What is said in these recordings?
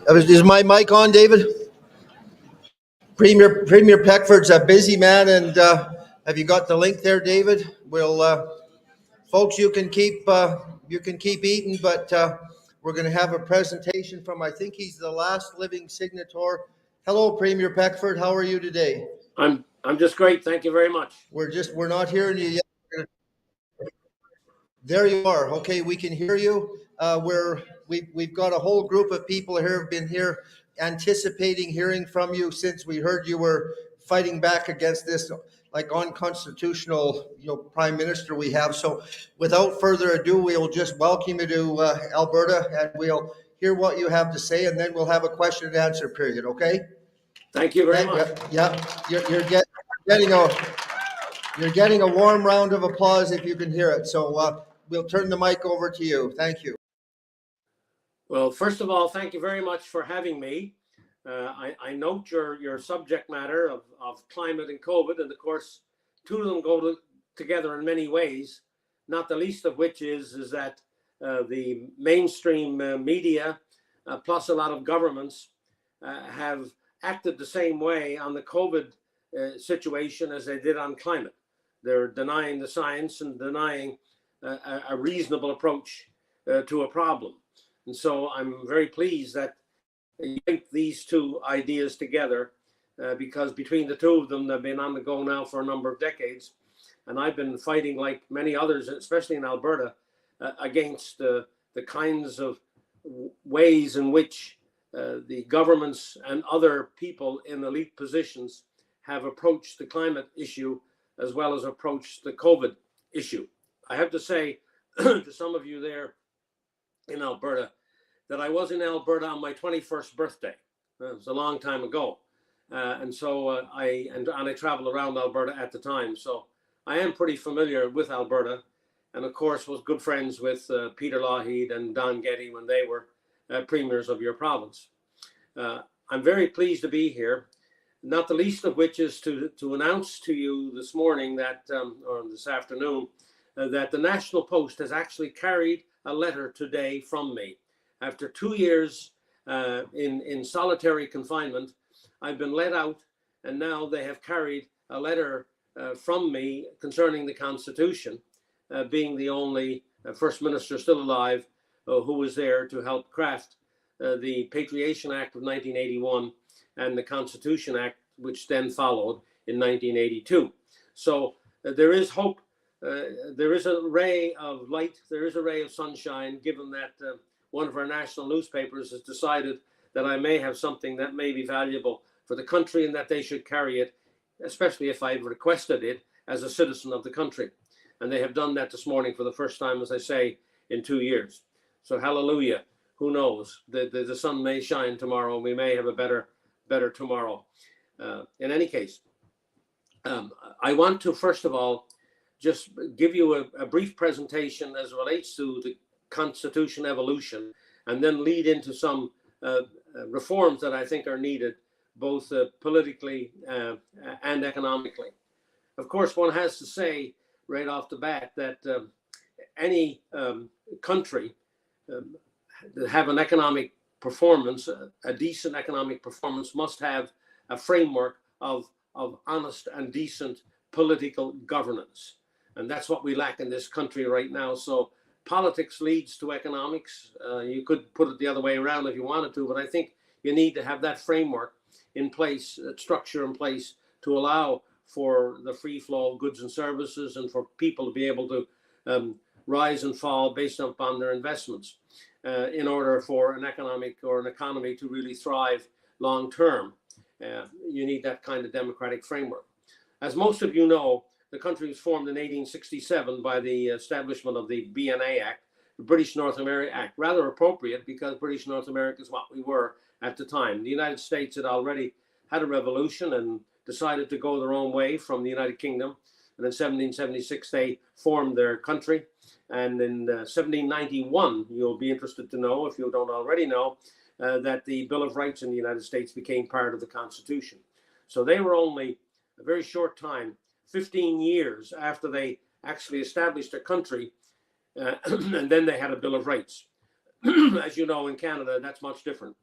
Is my mic on, David? Premier Peckford's a busy man, and have you got the link there, David? Folks, you can keep eating, but we're going to have a presentation from, I think he's the last living signator. Hello, Premier Peckford. How are you today? I'm just great. Thank you very much. We're not hearing you yet. There you are. Okay, we can hear you. We've got a whole group of people here who've been here anticipating hearing from you since we heard you were fighting back against this like unconstitutional, prime minister we have. So without further ado, we'll just welcome you to Alberta, and we'll hear what you have to say, and then we'll have a question and answer period. Okay? Thank you very much. Yeah, you're getting a warm round of applause if you can hear it. So we'll turn the mic over to you. Thank you. Well, first of all, thank you very much for having me. I note your subject matter of climate and COVID, and of course, two of them go together in many ways, not the least of which is that the mainstream media, plus a lot of governments, have acted the same way on the COVID situation as they did on climate. They're denying the science and denying a reasonable approach to a problem. And so I'm very pleased that you link these two ideas together because between the two of them, they've been on the go now for a number of decades. And I've been fighting, like many others, especially in Alberta, against the kinds of ways in which the governments and other people in elite positions have approached the climate issue as well as approached the COVID issue. I have to say to some of you there in Alberta that I was in Alberta on my 21st birthday. It was a long time ago. And so I traveled around Alberta at the time. So I am pretty familiar with Alberta, and of course was good friends with Peter Lougheed and Don Getty when they were premiers of your province. I'm very pleased to be here, not the least of which is to announce to you this morning that, or this afternoon, that the National Post has actually carried a letter today from me. After 2 years in solitary confinement, I've been let out, and now they have carried a letter from me concerning the Constitution, being the only First Minister still alive who was there to help craft the Patriation Act of 1981 and the Constitution Act, which then followed in 1982. So there is hope. There is a ray of light. There is a ray of sunshine, given that one of our national newspapers has decided that I may have something that may be valuable for the country and that they should carry it, especially if I've requested it as a citizen of the country. And they have done that this morning for the first time, as I say, in 2 years. So hallelujah. Who knows? The sun may shine tomorrow. We may have a better tomorrow. In any case, I want to, first of all, just give you a brief presentation as it relates to the Constitution evolution, and then lead into some reforms that I think are needed, both politically and economically. Of course, one has to say right off the bat that any country that have an economic performance, a decent economic performance, must have a framework of honest and decent political governance. And that's what we lack in this country right now. So politics leads to economics. You could put it the other way around if you wanted to, but I think you need to have that framework in place, structure in place, to allow for the free flow of goods and services and for people to be able to rise and fall based upon their investments in order for an economic or an economy to really thrive long term. You need that kind of democratic framework. As most of you know, the country was formed in 1867 by the establishment of the BNA Act, the British North America Act. Rather appropriate because British North America is what we were at the time. The United States had already had a revolution and decided to go their own way from the United Kingdom. And in 1776, they formed their country. And in 1791, you'll be interested to know, if you don't already know, that the Bill of Rights in the United States became part of the Constitution. So they were only a very short time, 15 years after they actually established a country, and then they had a Bill of Rights. As you know, in Canada, that's much different.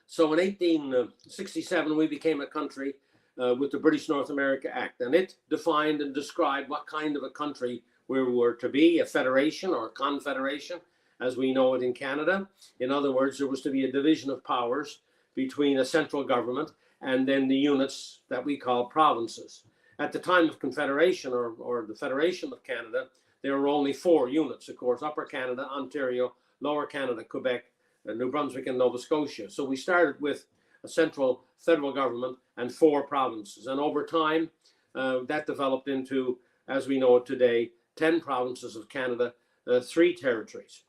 So in 1867, we became a country with the British North America Act, and it defined and described what kind of a country we were to be, a federation or a confederation, as we know it in Canada. In other words, there was to be a division of powers between a central government and then the units that we call provinces. At the time of Confederation or the Federation of Canada, there were only 4 units, of course: Upper Canada, Ontario, Lower Canada, Quebec, New Brunswick, and Nova Scotia. So we started with a central federal government and 4 provinces. And over time, that developed into, as we know it today, 10 provinces of Canada, 3 territories,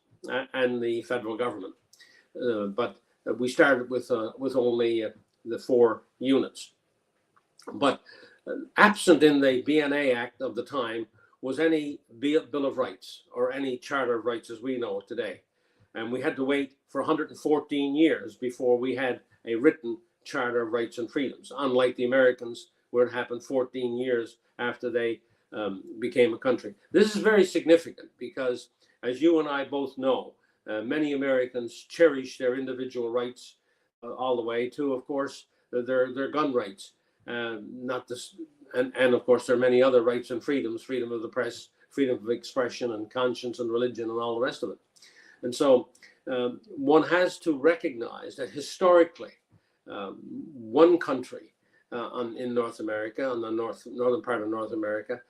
and the federal government. But we started with only the 4 units. But absent in the BNA Act of the time was any Bill of Rights or any Charter of Rights as we know it today. And we had to wait for 114 years before we had a written Charter of Rights and Freedoms, unlike the Americans, where it happened 14 years after they became a country. This is very significant because, as you and I both know, many Americans cherish their individual rights all the way to, of course, their gun rights. Not this, and of course, there are many other rights and freedoms: freedom of the press, freedom of expression, and conscience and religion, and all the rest of it. And so one has to recognize that historically, one country in North America, on the northern part of North America,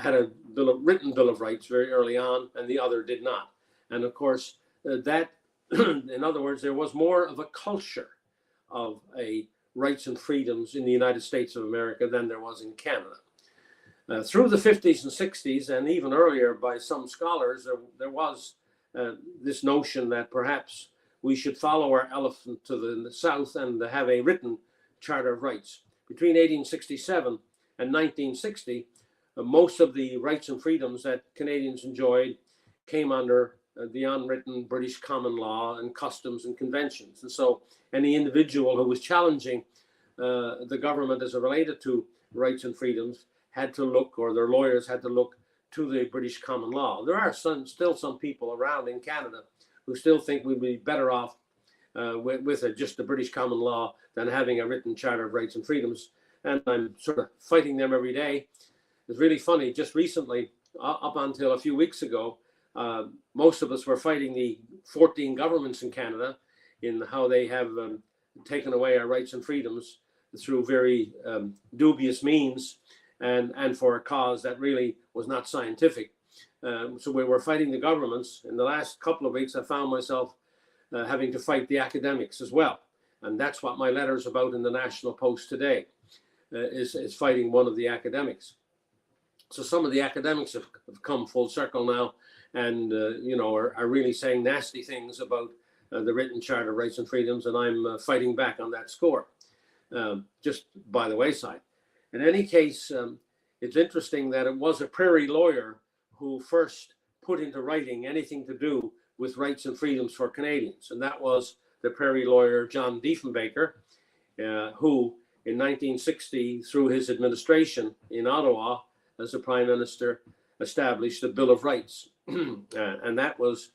had a written Bill of Rights very early on, and the other did not. And of course, that, in other words, there was more of a culture of a rights and freedoms in the United States of America than there was in Canada. Through the 50s and 60s, and even earlier by some scholars, there was this notion that perhaps we should follow our elephant to the south and have a written Charter of Rights. Between 1867 and 1960, most of the rights and freedoms that Canadians enjoyed came under the unwritten British common law and customs and conventions. And so any individual who was challenging the government as it related to rights and freedoms had to look, or their lawyers had to look, to the British common law. There are still some people around in Canada who still think we'd be better off with just the British common law than having a written Charter of Rights and Freedoms. And I'm sort of fighting them every day. It's really funny. Just recently, up until a few weeks ago, most of us were fighting the 14 governments in Canada in how they have taken away our rights and freedoms through very dubious means, and for a cause that really was not scientific. So we were fighting the governments. In the last couple of weeks, I found myself having to fight the academics as well. And that's what my letter is about in the National Post today, is fighting one of the academics. So some of the academics have come full circle now and, are really saying nasty things about the written Charter of Rights and Freedoms, and I'm fighting back on that score, just by the wayside. In any case, it's interesting that it was a prairie lawyer who first put into writing anything to do with rights and freedoms for Canadians, and that was the prairie lawyer John Diefenbaker, who in 1960, through his administration in Ottawa as the Prime Minister, established the Bill of Rights. And that was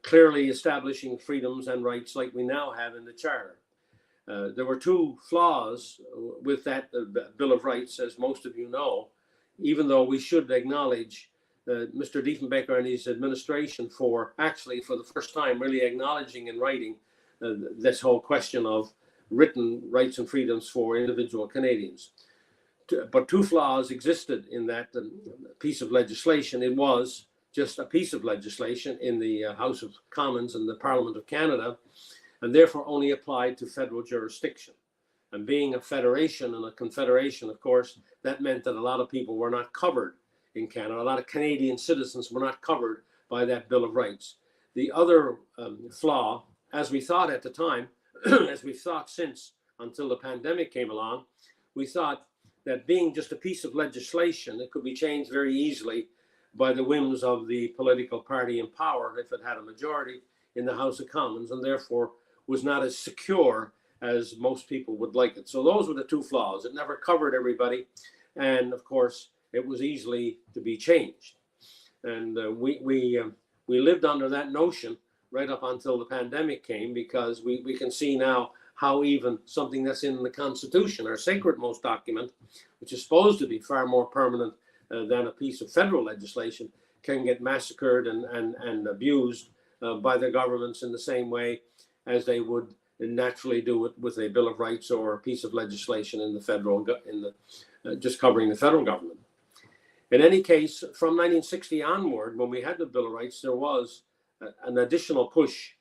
clearly establishing freedoms and rights like we now have in the Charter. There were 2 flaws with that Bill of Rights, as most of you know, even though we should acknowledge Mr. Diefenbaker and his administration for the first time really acknowledging in writing this whole question of written rights and freedoms for individual Canadians. But 2 flaws existed in that piece of legislation. It was just a piece of legislation in the House of Commons and the Parliament of Canada, and therefore only applied to federal jurisdiction. And being a federation and a confederation, of course, that meant that a lot of people were not covered in Canada. A lot of Canadian citizens were not covered by that Bill of Rights. The other flaw, as we thought at the time, as we've thought since until the pandemic came along, we thought that being just a piece of legislation, it could be changed very easily by the whims of the political party in power if it had a majority in the House of Commons, and therefore was not as secure as most people would like it. So those were the 2 flaws. It never covered everybody, and of course, it was easily to be changed. And we lived under that notion right up until the pandemic came, because we can see now how even something that's in the Constitution, our sacred-most document, which is supposed to be far more permanent than a piece of federal legislation, can get massacred and abused by the governments in the same way as they would naturally do it with a Bill of Rights or a piece of legislation in the federal, just covering the federal government. In any case, from 1960 onward, when we had the Bill of Rights, there was an additional push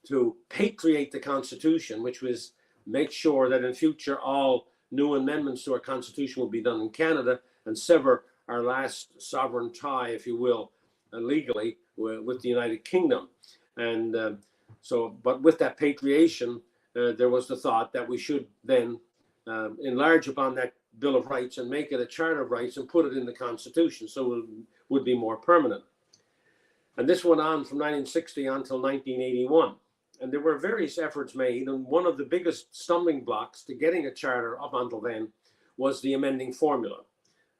to patriate the Constitution, which was make sure that in future all new amendments to our Constitution will be done in Canada and sever our last sovereign tie, if you will, legally with the United Kingdom. And but with that patriation, there was the thought that we should then enlarge upon that Bill of Rights and make it a Charter of Rights and put it in the Constitution so it would be more permanent. And this went on from 1960 until 1981. And there were various efforts made, and one of the biggest stumbling blocks to getting a charter up until then was the amending formula.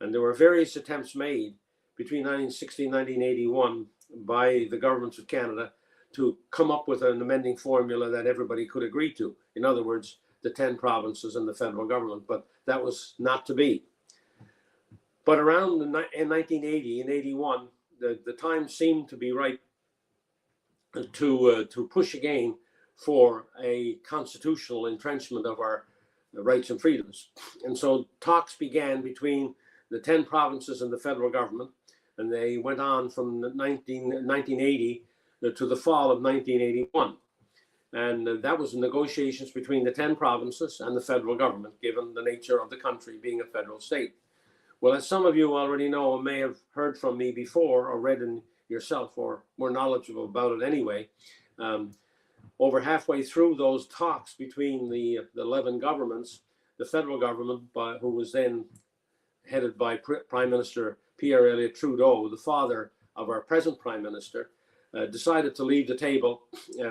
And there were various attempts made between 1960 and 1981 by the governments of Canada to come up with an amending formula that everybody could agree to. In other words, the 10 provinces and the federal government, but that was not to be. But around in 1980 and 81, the time seemed to be right to push again for a constitutional entrenchment of our rights and freedoms. And so talks began between the 10 provinces and the federal government, and they went on from 1980 to the fall of 1981. And that was negotiations between the 10 provinces and the federal government, given the nature of the country being a federal state. Well, as some of you already know or may have heard from me before or read in yourself or more knowledgeable about it anyway, over halfway through those talks between the 11 governments, the federal government, who was then headed by Prime Minister Pierre Elliott Trudeau, the father of our present Prime Minister, decided to leave the table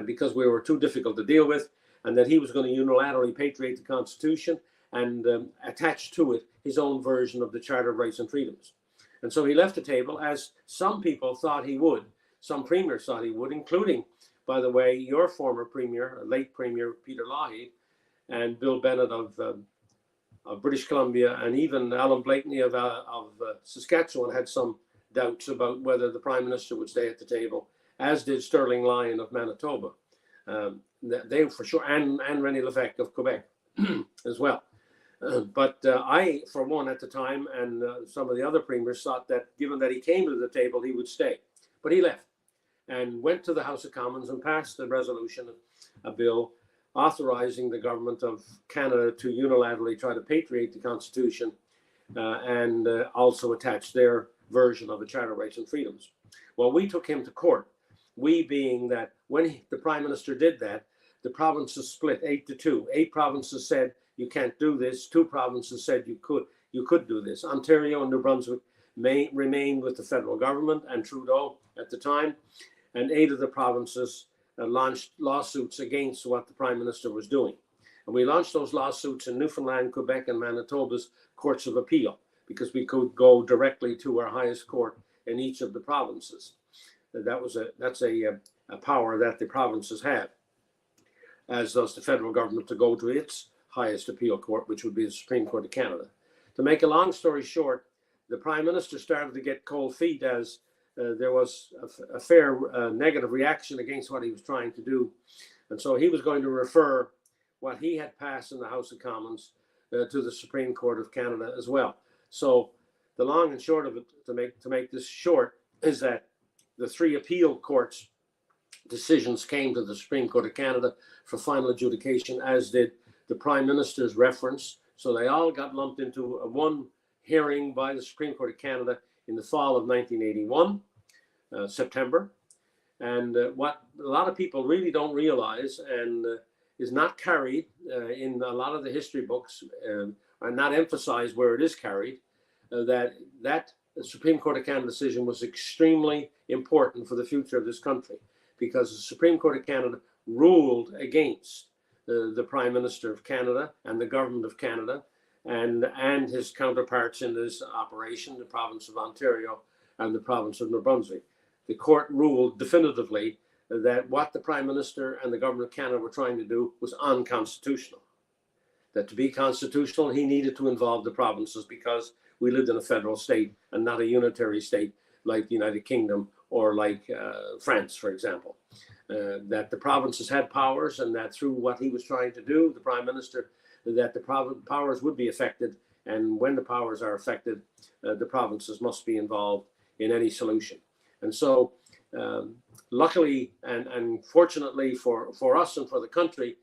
because we were too difficult to deal with, and that he was going to unilaterally patriate the Constitution and attach to it his own version of the Charter of Rights and Freedoms. And so he left the table, as some people thought he would. Some premiers thought he would, including, by the way, your former premier, late Premier Peter Lougheed, and Bill Bennett of British Columbia, and even Alan Blakeney of Saskatchewan had some doubts about whether the Prime Minister would stay at the table, as did Sterling Lyon of Manitoba. They for sure, and René Lévesque of Quebec as well. But I, for one, at the time, and some of the other premiers thought that given that he came to the table, he would stay. But he left and went to the House of Commons and passed a resolution, a bill, authorizing the government of Canada to unilaterally try to patriate the Constitution and also attach their version of the Charter of Rights and Freedoms. Well, we took him to court. We being that when the Prime Minister did that, the provinces split 8-2. 8 provinces said, you can't do this. 2 provinces said you could do this. Ontario and New Brunswick remained with the federal government and Trudeau at the time, and 8 of the provinces launched lawsuits against what the Prime Minister was doing. And we launched those lawsuits in Newfoundland, Quebec, and Manitoba's courts of appeal, because we could go directly to our highest court in each of the provinces. That's a power that the provinces have, as does the federal government to go to its highest appeal court, which would be the Supreme Court of Canada. To make a long story short, the Prime Minister started to get cold feet as there was a fair negative reaction against what he was trying to do. And so he was going to refer what he had passed in the House of Commons to the Supreme Court of Canada as well. So the long and short of it, to make this short, is that the 3 appeal courts decisions came to the Supreme Court of Canada for final adjudication, as did the Prime Minister's reference. So they all got lumped into one hearing by the Supreme Court of Canada in the fall of 1981, September. And what a lot of people really don't realize, and is not carried in a lot of the history books, and not emphasized where it is carried, that the Supreme Court of Canada decision was extremely important for the future of this country, because the Supreme Court of Canada ruled against the Prime Minister of Canada and the Government of Canada and his counterparts in this operation, the province of Ontario and the province of New Brunswick. The court ruled definitively that what the Prime Minister and the Government of Canada were trying to do was unconstitutional. That to be constitutional, he needed to involve the provinces because we lived in a federal state and not a unitary state like the United Kingdom or like France, for example. That the provinces had powers, and that through what he was trying to do, the Prime Minister, that the powers would be affected, and when the powers are affected, the provinces must be involved in any solution. And so luckily and fortunately for us and for the country,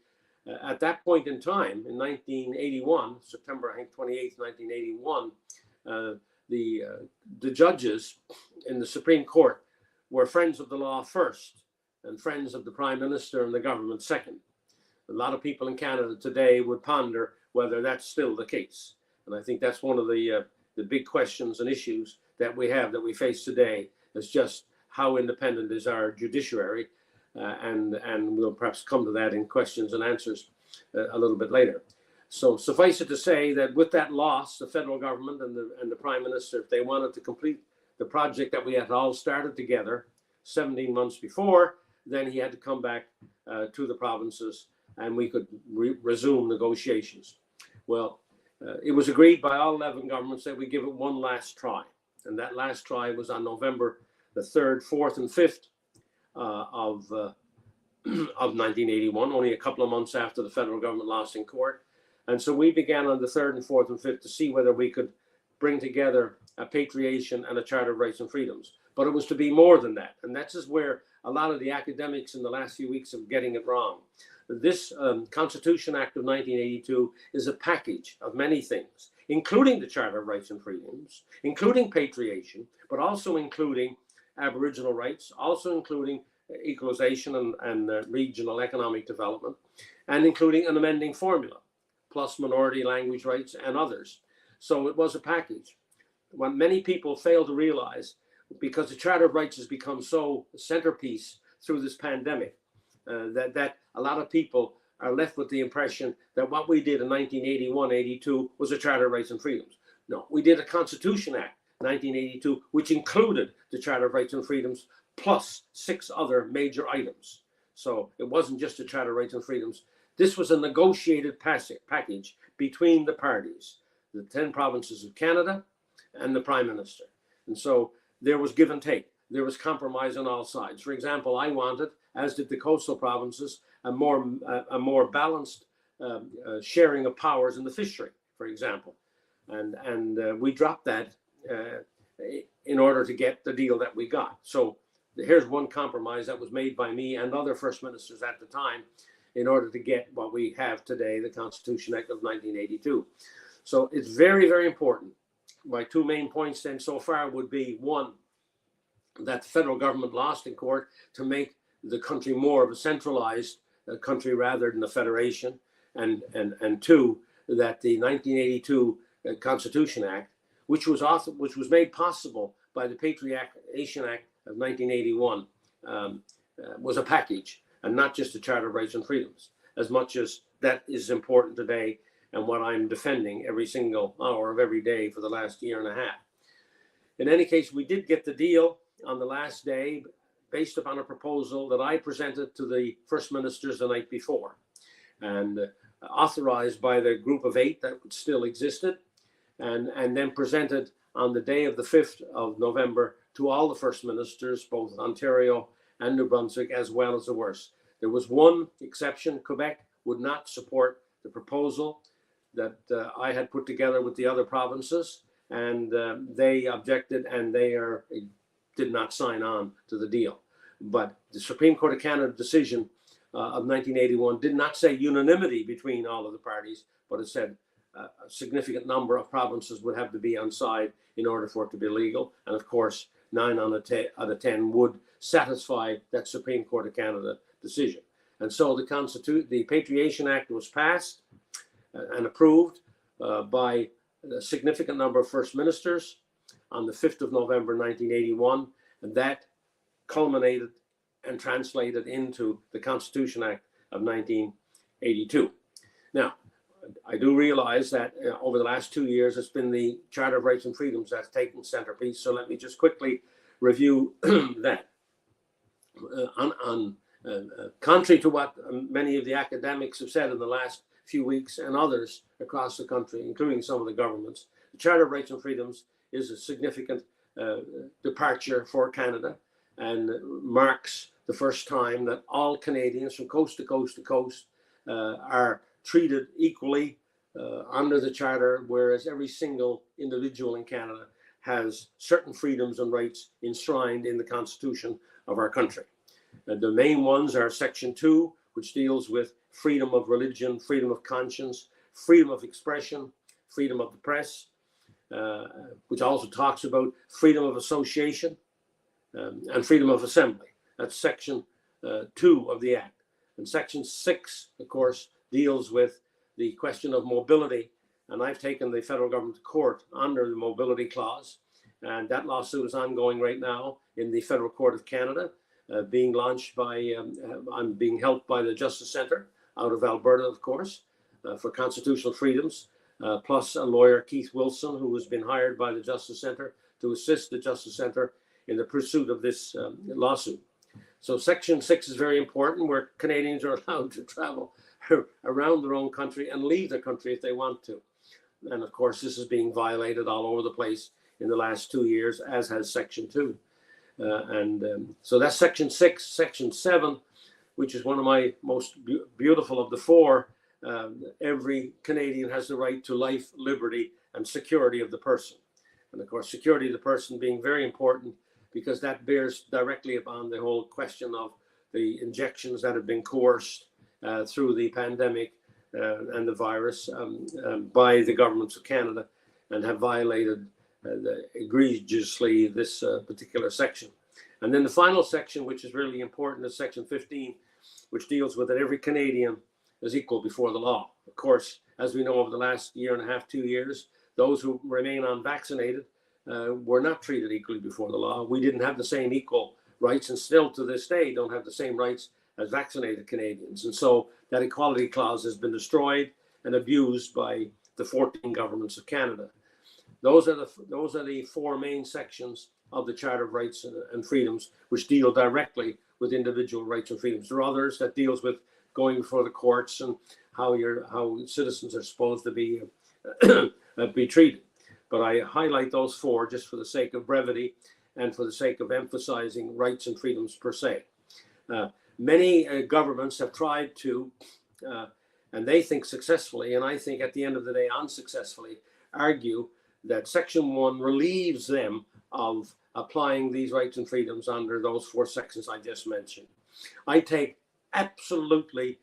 at that point in time, in 1981, September 28th, 1981, the judges in the Supreme Court were friends of the law first and friends of the Prime Minister and the government second. A lot of people in Canada today would ponder whether that's still the case. And I think that's one of the big questions and issues that we face today, is just how independent is our judiciary, and we'll perhaps come to that in questions and answers a little bit later. So suffice it to say that with that loss, the federal government and the Prime Minister, if they wanted to complete the project that we had all started together 17 months before, then he had to come back to the provinces and we could resume negotiations. Well, it was agreed by all 11 governments that we give it one last try. And that last try was on November the 3rd, 4th, and 5th of 1981, only a couple of months after the federal government lost in court. And so we began on the 3rd and 4th and 5th to see whether we could bring together a patriation and a Charter of Rights and Freedoms. But it was to be more than that. And that's just where a lot of the academics in the last few weeks are getting it wrong. This Constitution Act of 1982 is a package of many things, including the Charter of Rights and Freedoms, including patriation, but also including Aboriginal rights, also including equalization and regional economic development, and including an amending formula, plus minority language rights and others. So it was a package. What many people fail to realize, because the Charter of Rights has become so centerpiece through this pandemic, that a lot of people are left with the impression that what we did in 1981-82 was a Charter of Rights and Freedoms. No, we did a Constitution Act, 1982, which included the Charter of Rights and Freedoms plus 6 other major items. So it wasn't just a Charter of Rights and Freedoms. This was a negotiated package between the parties, the 10 provinces of Canada and the Prime Minister. And so there was give and take. There was compromise on all sides. For example, I wanted, as did the coastal provinces, a more balanced sharing of powers in the fishery, for example. And we dropped that in order to get the deal that we got. So here's one compromise that was made by me and other First Ministers at the time in order to get what we have today, the Constitution Act of 1982. So it's very, very important. My 2 main points then so far would be, 1, that the federal government lost in court to make the country more of a centralized country rather than a federation, and 2, that the 1982 Constitution Act, which was made possible by the Patriation Act of 1981, was a package and not just a Charter of Rights and Freedoms, as much as that is important today and what I'm defending every single hour of every day for the last year and a half. In any case, we did get the deal on the last day based upon a proposal that I presented to the First Ministers the night before, and authorized by the group of 8 that still existed, and then presented on the day of the 5th of November to all the First Ministers, both Ontario and New Brunswick, as well as the worst. There was one exception. Quebec would not support the proposal that I had put together with the other provinces, and they objected, and they did not sign on to the deal. But the Supreme Court of Canada decision of 1981 did not say unanimity between all of the parties, but it said a significant number of provinces would have to be on side in order for it to be legal. And of course, 9 out of 10 would satisfy that Supreme Court of Canada decision. And so the Patriation Act was passed and approved by a significant number of First Ministers on the 5th of November, 1981, and that culminated and translated into the Constitution Act of 1982. Now, I do realize that over the last 2 years, it's been the Charter of Rights and Freedoms that's taken centerpiece. So let me just quickly review that. contrary to what many of the academics have said in the last few weeks and others across the country, including some of the governments, the Charter of Rights and Freedoms is a significant departure for Canada and marks the first time that all Canadians from coast to coast to coast are treated equally under the Charter, whereas every single individual in Canada has certain freedoms and rights enshrined in the Constitution of our country. The main ones are Section 2, which deals with freedom of religion, freedom of conscience, freedom of expression, freedom of the press, which also talks about freedom of association and freedom of assembly. That's Section 2 of the Act. And Section 6, of course, deals with the question of mobility. And I've taken the federal government to court under the mobility clause. And that lawsuit is ongoing right now in the Federal Court of Canada, being launched by, I'm being helped by the Justice Centre out of Alberta, of course, for constitutional freedoms, plus a lawyer, Keith Wilson, who has been hired by the Justice Centre to assist the Justice Centre in the pursuit of this lawsuit. So Section 6 is very important, where Canadians are allowed to travel around their own country and leave their country if they want to. And of course, this is being violated all over the place in the last 2 years, as has Section 2. So that's Section 6. Section 7, which is one of my most beautiful of the four, every Canadian has the right to life, liberty, and security of the person. And of course, security of the person being very important, because that bears directly upon the whole question of the injections that have been coerced through the pandemic and the virus by the governments of Canada, and have violated egregiously this particular section. And then the final section, which is really important, is Section 15, which deals with that every Canadian is equal before the law. Of course, as we know, over the last year and a half, 2 years, those who remain unvaccinated were not treated equally before the law. We didn't have the same equal rights, and still to this day don't have the same rights as vaccinated Canadians. And so that equality clause has been destroyed and abused by the 14 governments of Canada. Those are the four main sections of the Charter of Rights and Freedoms, which deal directly with individual rights and freedoms. There are others that deals with going before the courts and how citizens are supposed to be treated. But I highlight those four just for the sake of brevity and for the sake of emphasizing rights and freedoms per se. Many governments have tried to, and they think successfully, and I think at the end of the day unsuccessfully, argue that Section 1 relieves them of applying these rights and freedoms under those four sections I just mentioned. I take absolutely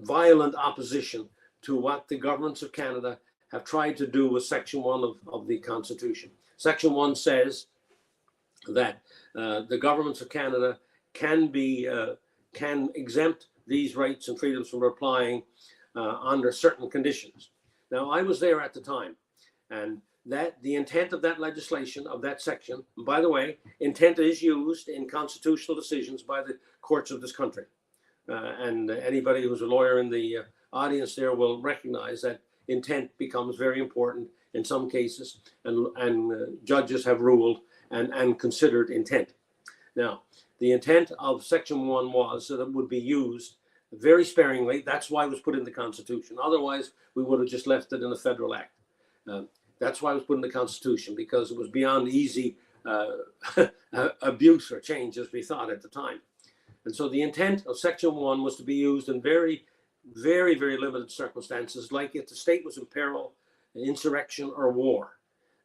violent opposition to what the governments of Canada have tried to do with Section 1 of the Constitution. Section 1 says that the governments of Canada can exempt these rights and freedoms from applying under certain conditions. Now, I was there at the time, and that the intent of that legislation, of that section, by the way, intent is used in constitutional decisions by the courts of this country. And anybody who's a lawyer in the audience there will recognize that intent becomes very important in some cases, and judges have ruled and considered intent. Now, the intent of Section 1 was that it would be used very sparingly. That's why it was put in the Constitution. Otherwise, we would have just left it in the Federal Act. That's why it was put in the Constitution, because it was beyond easy abuse or change, as we thought at the time. And so the intent of Section 1 was to be used in very, very, very limited circumstances, like if the state was in peril, insurrection, or war.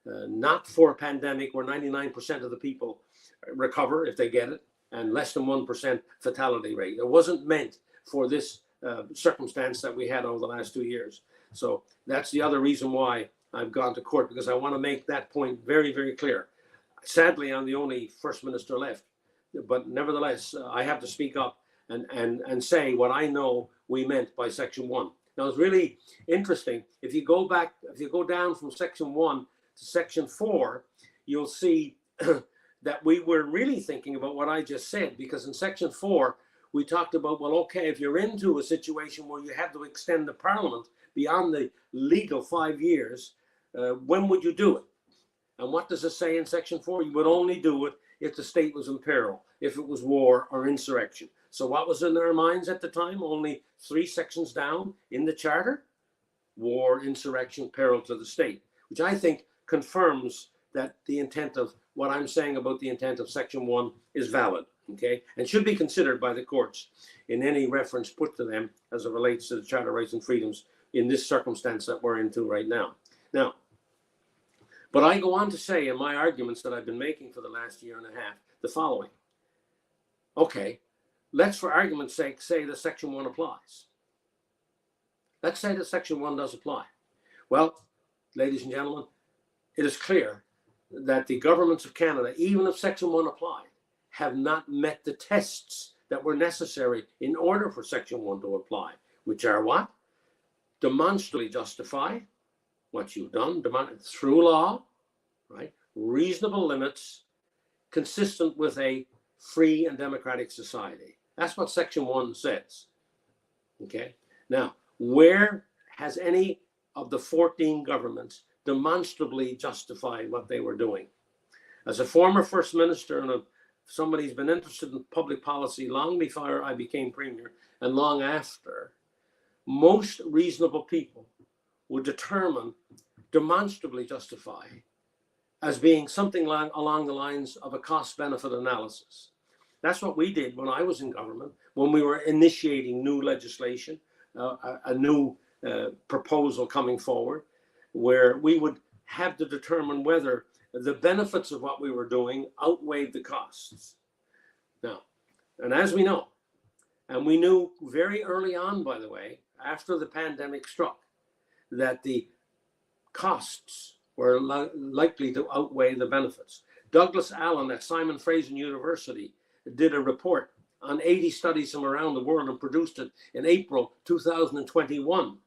Not for a pandemic where 99% of the people recover if they get it, and less than 1% fatality rate. It wasn't meant for this circumstance that we had over the last 2 years. So that's the other reason why I've gone to court, because I want to make that point very, very clear. Sadly, I'm the only First Minister left, but nevertheless, I have to speak up and say what I know we meant by Section 1. Now, it's really interesting. If you go down from Section 1 to Section 4, you'll see that we were really thinking about what I just said, because in Section 4, we talked about, well, okay, if you're into a situation where you have to extend the Parliament beyond the legal 5 years, when would you do it? And what does it say in Section 4? You would only do it if the state was in peril. if it was war or insurrection. So what was in their minds at the time? Only 3 sections down in the Charter: war, insurrection, peril to the state, which I think confirms that the intent of what I'm saying about the intent of Section 1 is valid, okay, and should be considered by the courts in any reference put to them as it relates to the Charter rights and freedoms in this circumstance that we're into right now. Now, but I go on to say in my arguments that I've been making for the last year and a half the following. Okay, let's for argument's sake say that Section 1 applies. Let's say that Section 1 does apply. Well, ladies and gentlemen, it is clear that the governments of Canada, even if Section 1 applied, have not met the tests that were necessary in order for Section 1 to apply, which are what? Demonstrably justify what you've done through law, right? Reasonable limits, consistent with a free and democratic society. That's what Section 1 says. Okay. Now, where has any of the 14 governments demonstrably justified what they were doing? As a former First Minister and somebody who's been interested in public policy long before I became Premier and long after, most reasonable people would determine, demonstrably justify, as being something along the lines of a cost-benefit analysis. That's what we did when I was in government, when we were initiating new legislation, a new proposal coming forward, where we would have to determine whether the benefits of what we were doing outweighed the costs. Now, and as we know, and we knew very early on, by the way, after the pandemic struck, that the costs were likely to outweigh the benefits. Douglas Allen at Simon Fraser University did a report on 80 studies from around the world and produced it in April 2021,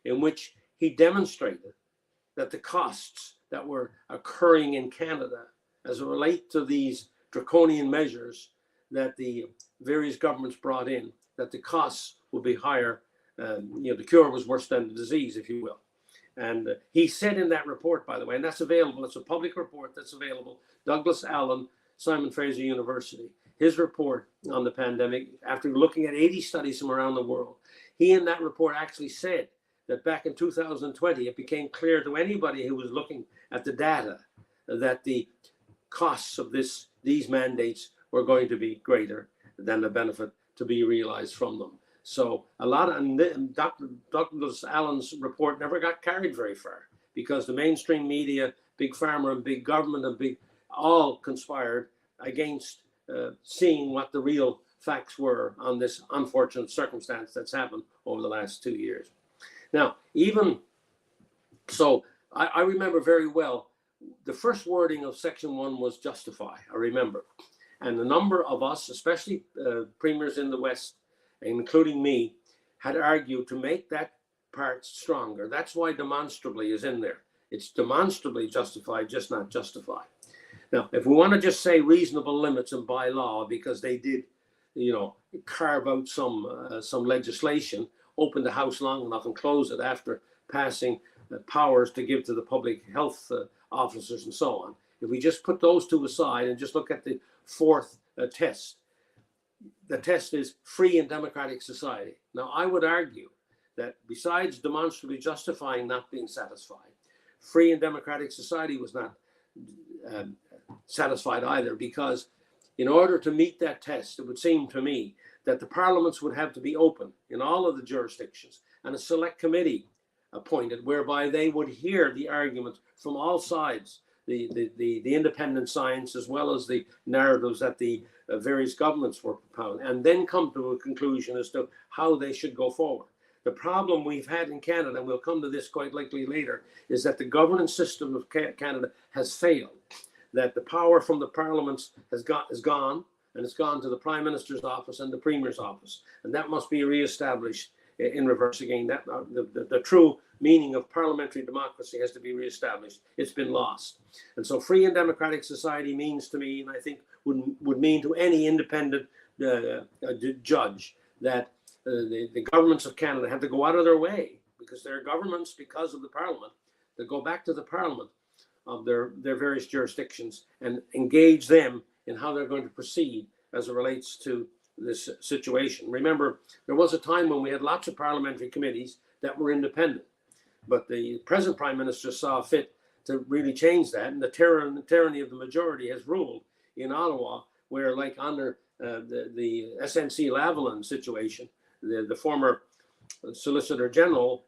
in which he demonstrated that the costs that were occurring in Canada as it relate to these draconian measures that the various governments brought in, that the costs would be higher. The cure was worse than the disease, if you will. And he said in that report, by the way, and that's available, it's a public report that's available, Douglas Allen, Simon Fraser University, his report on the pandemic, after looking at 80 studies from around the world, he in that report actually said that back in 2020, it became clear to anybody who was looking at the data that the costs of these mandates were going to be greater than the benefit to be realized from them. So a lot of, and Dr. Douglas Allen's report never got carried very far because the mainstream media, big pharma and big government and all conspired against seeing what the real facts were on this unfortunate circumstance that's happened over the last 2 years. Now, even so, I remember very well, the first wording of Section 1 was justify, I remember. And a number of us, especially premiers in the West, including me, had argued to make that part stronger. That's why demonstrably is in there. It's demonstrably justified, just not justified. Now, if we want to just say reasonable limits and by law, because they did, carve out some legislation, open the House long enough and close it after passing powers to give to the public health officers and so on. If we just put those two aside and just look at the fourth test, the test is free and democratic society. Now, I would argue that besides demonstrably justifying not being satisfied, free and democratic society was not satisfied either, because in order to meet that test, it would seem to me that the parliaments would have to be open in all of the jurisdictions and a select committee appointed whereby they would hear the arguments from all sides, the independent science as well as the narratives that the various governments were propounding, and then come to a conclusion as to how they should go forward. The problem we've had in Canada, and we'll come to this quite likely later, is that the governance system of Canada has failed, that the power from the parliaments is gone, and it's gone to the Prime Minister's office and the Premier's office, and that must be reestablished in reverse again. That the true meaning of parliamentary democracy has to be reestablished. It's been lost. And so free and democratic society means to me, and I think would mean to any independent judge, that the governments of Canada have to go out of their way, because they're governments because of the parliament, to go back to the parliament of their various jurisdictions and engage them in how they're going to proceed as it relates to this situation. Remember, there was a time when we had lots of parliamentary committees that were independent, but the present Prime Minister saw fit to really change that, and the tyranny of the majority has ruled in Ottawa, where, like under the SNC Lavalin situation, the former Solicitor General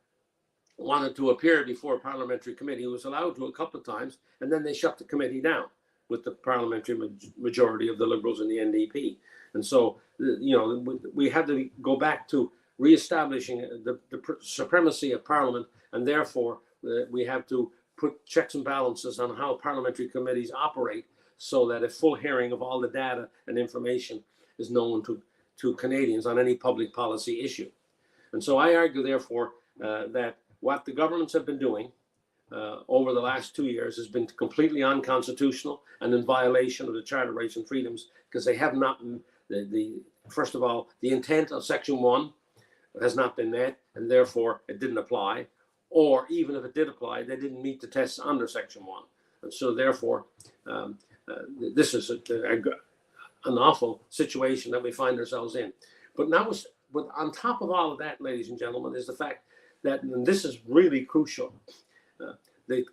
wanted to appear before a parliamentary committee. He was allowed to a couple of times, and then they shut the committee down with the parliamentary majority of the Liberals and the NDP. And so, we had to go back to reestablishing the supremacy of Parliament, and therefore we have to put checks and balances on how parliamentary committees operate, so that a full hearing of all the data and information is known to Canadians on any public policy issue. And so I argue, therefore, that what the governments have been doing over the last 2 years has been completely unconstitutional and in violation of the Charter of Rights and Freedoms, because they have not, first of all, the intent of Section 1 has not been met, and therefore it didn't apply. Or even if it did apply, they didn't meet the tests under Section 1. And so therefore, this is an awful situation that we find ourselves in. But on top of all of that, ladies and gentlemen, is the fact that, and this is really crucial, the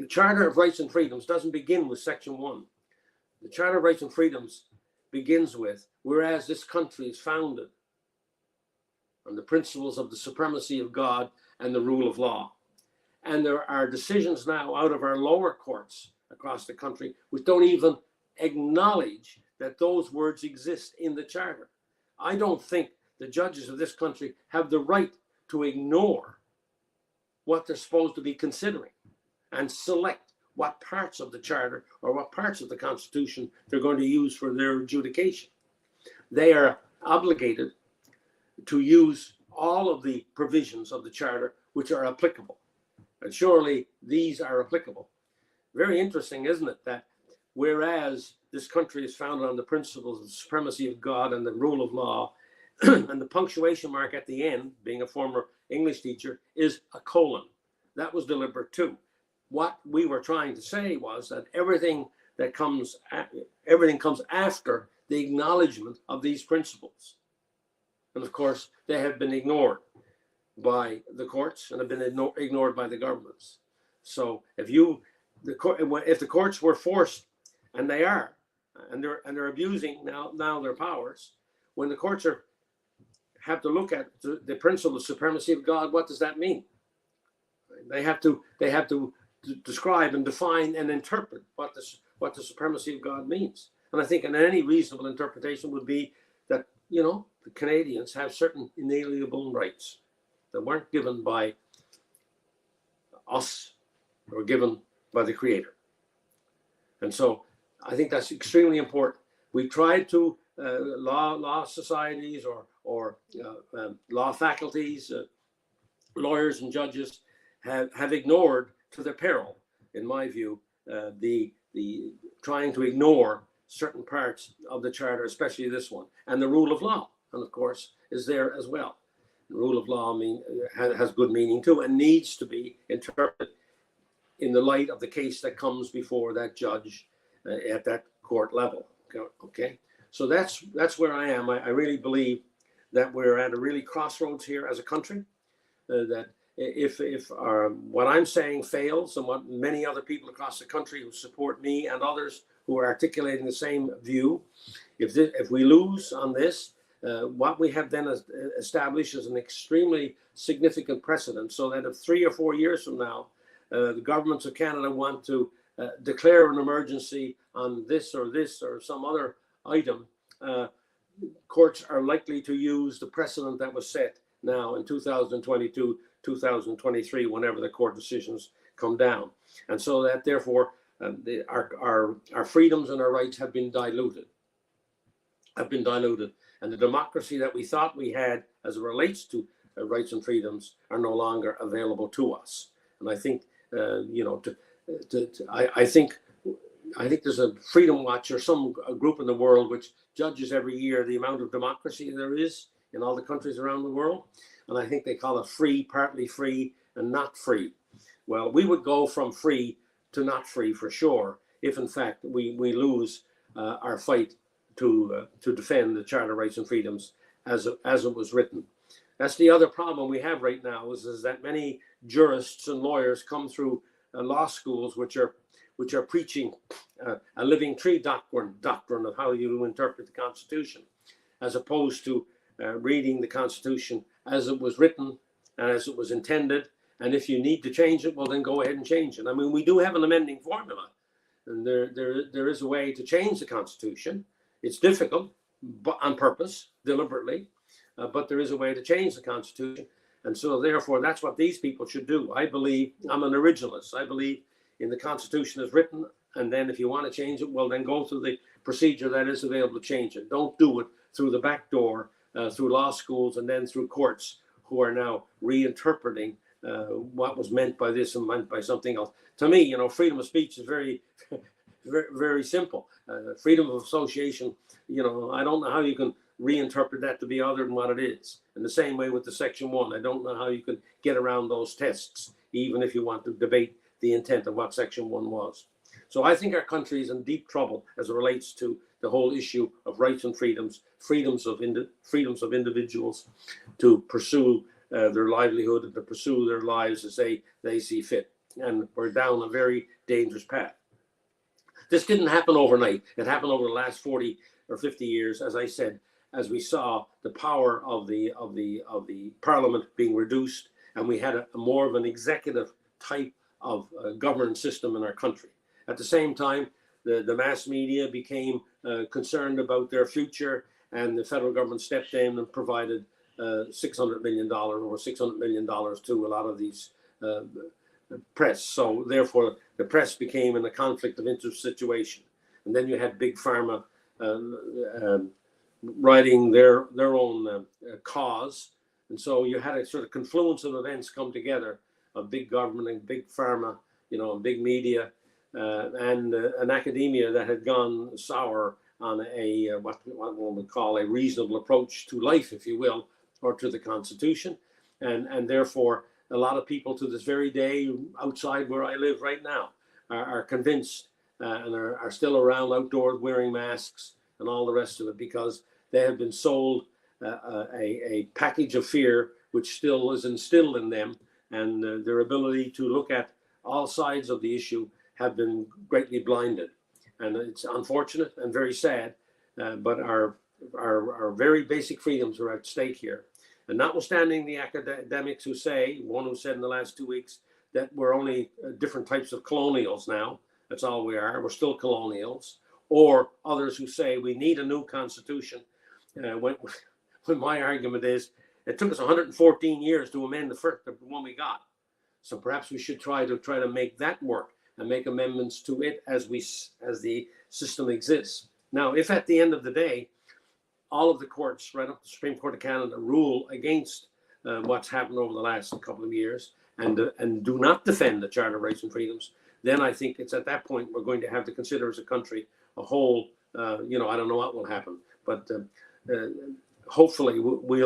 Charter of Rights and Freedoms doesn't begin with Section 1. The Charter of Rights and Freedoms begins with, whereas this country is founded on the principles of the supremacy of God and the rule of law. And there are decisions now out of our lower courts across the country which don't even acknowledge that those words exist in the Charter. I don't think the judges of this country have the right to ignore what they're supposed to be considering and select what parts of the Charter or what parts of the Constitution they're going to use for their adjudication. They are obligated to use all of the provisions of the Charter which are applicable. And surely these are applicable. Very interesting, isn't it, that whereas this country is founded on the principles of the supremacy of God and the rule of law, and the punctuation mark at the end, being a former English teacher, is a colon. That was deliberate too. What we were trying to say was that everything comes after the acknowledgement of these principles. And of course, they have been ignored by the courts and have been ignored by the governments. So if the courts were forced, and they are, and they're abusing now their powers, when the courts have to look at the principle of supremacy of God, what does that mean? They have to describe and define and interpret what the supremacy of God means. And I think any reasonable interpretation would be that, the Canadians have certain inalienable rights that weren't given by us or given by the Creator. And so I think that's extremely important. We tried to law societies or law faculties, lawyers and judges have ignored, to their peril, in my view, the trying to ignore certain parts of the Charter, especially this one, and the rule of law, and of course, is there as well. The rule of law has good meaning too, and needs to be interpreted in the light of the case that comes before that judge at that court level. Okay, so that's where I am. I really believe that we're at a really crossroads here as a country. That if what I'm saying fails, and what many other people across the country who support me and others who are articulating the same view, if we lose on this, what we have then established is an extremely significant precedent, so that if 3 or 4 years from now, the governments of Canada want to declare an emergency on this or some other item, courts are likely to use the precedent that was set now in 2022, 2023, whenever the court decisions come down. And so that therefore our freedoms and our rights have been diluted. And the democracy that we thought we had as it relates to rights and freedoms are no longer available to us. And I think, I think there's a Freedom Watch or some group in the world which judges every year the amount of democracy there is in all the countries around the world. And I think they call it free, partly free, and not free. Well, we would go from free to not free for sure if in fact we lose our fight to defend the Charter of Rights and Freedoms as it was written. That's the other problem we have right now is that many jurists and lawyers come through law schools which are preaching a living tree doctrine of how you interpret the Constitution, as opposed to reading the Constitution as it was written and as it was intended. And if you need to change it, well, then go ahead and change it. I mean, we do have an amending formula, and there is a way to change the Constitution. It's difficult, but on purpose, deliberately, but there is a way to change the Constitution. And so therefore, that's what these people should do. I believe, I'm an originalist. I believe in the Constitution as written. And then if you want to change it, well, then go through the procedure that is available to change it. Don't do it through the back door, through law schools, and then through courts who are now reinterpreting what was meant by this and meant by something else. To me, freedom of speech is very, very, very simple. Freedom of association, I don't know how you can reinterpret that to be other than what it is. In the same way with the Section 1, I don't know how you can get around those tests, even if you want to debate the intent of what Section 1 was. So I think our country is in deep trouble as it relates to the whole issue of rights and freedoms, freedoms of individuals to pursue their livelihood and to pursue their lives as they see fit. And we're down a very dangerous path. This didn't happen overnight. It happened over the last 40 or 50 years, as I said, as we saw the power of the Parliament being reduced, and we had a more of an executive type of governance system in our country. At the same time, the mass media became concerned about their future, and the federal government stepped in and provided $600 million to a lot of these press. So therefore, the press became in a conflict of interest situation. And then you had Big Pharma writing their own cause. And so you had a sort of confluence of events come together of big government and big pharma, and big media, and an academia that had gone sour on what one would call a reasonable approach to life, if you will, or to the Constitution. And therefore, a lot of people to this very day outside where I live right now are convinced and are still around outdoors wearing masks and all the rest of it, because they have been sold a package of fear which still is instilled in them, and their ability to look at all sides of the issue have been greatly blinded. And it's unfortunate and very sad, but our very basic freedoms are at stake here. And notwithstanding the academics who say, one who said in the last 2 weeks, that we're only different types of colonials now, that's all we are, we're still colonials, or others who say we need a new constitution, when my argument is, it took us 114 years to amend the one we got. So perhaps we should try to make that work and make amendments to it as the system exists. Now, if at the end of the day, all of the courts, right up to the Supreme Court of Canada, rule against what's happened over the last couple of years and do not defend the Charter of Rights and Freedoms, then I think it's at that point we're going to have to consider as a country a whole. I don't know what will happen, but hopefully we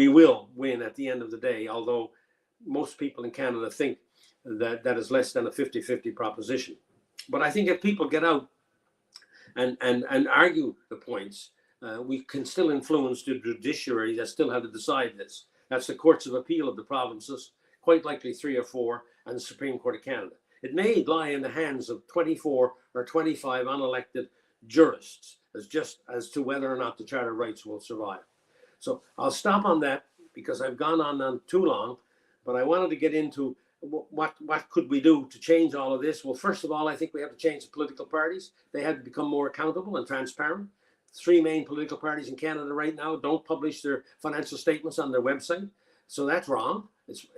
will win at the end of the day. Although most people in Canada think that is less than a 50-50 proposition. But I think if people get out and argue the points, we can still influence the judiciary that still have to decide this. That's the courts of appeal of the provinces, quite likely 3 or 4, and the Supreme Court of Canada. It may lie in the hands of 24 or 25 unelected jurists as to whether or not the Charter of Rights will survive. So I'll stop on that because I've gone on too long, but I wanted to get into what could we do to change all of this? Well, first of all, I think we have to change the political parties. They have to become more accountable and transparent. 3 main political parties in Canada right now don't publish their financial statements on their website. So that's wrong.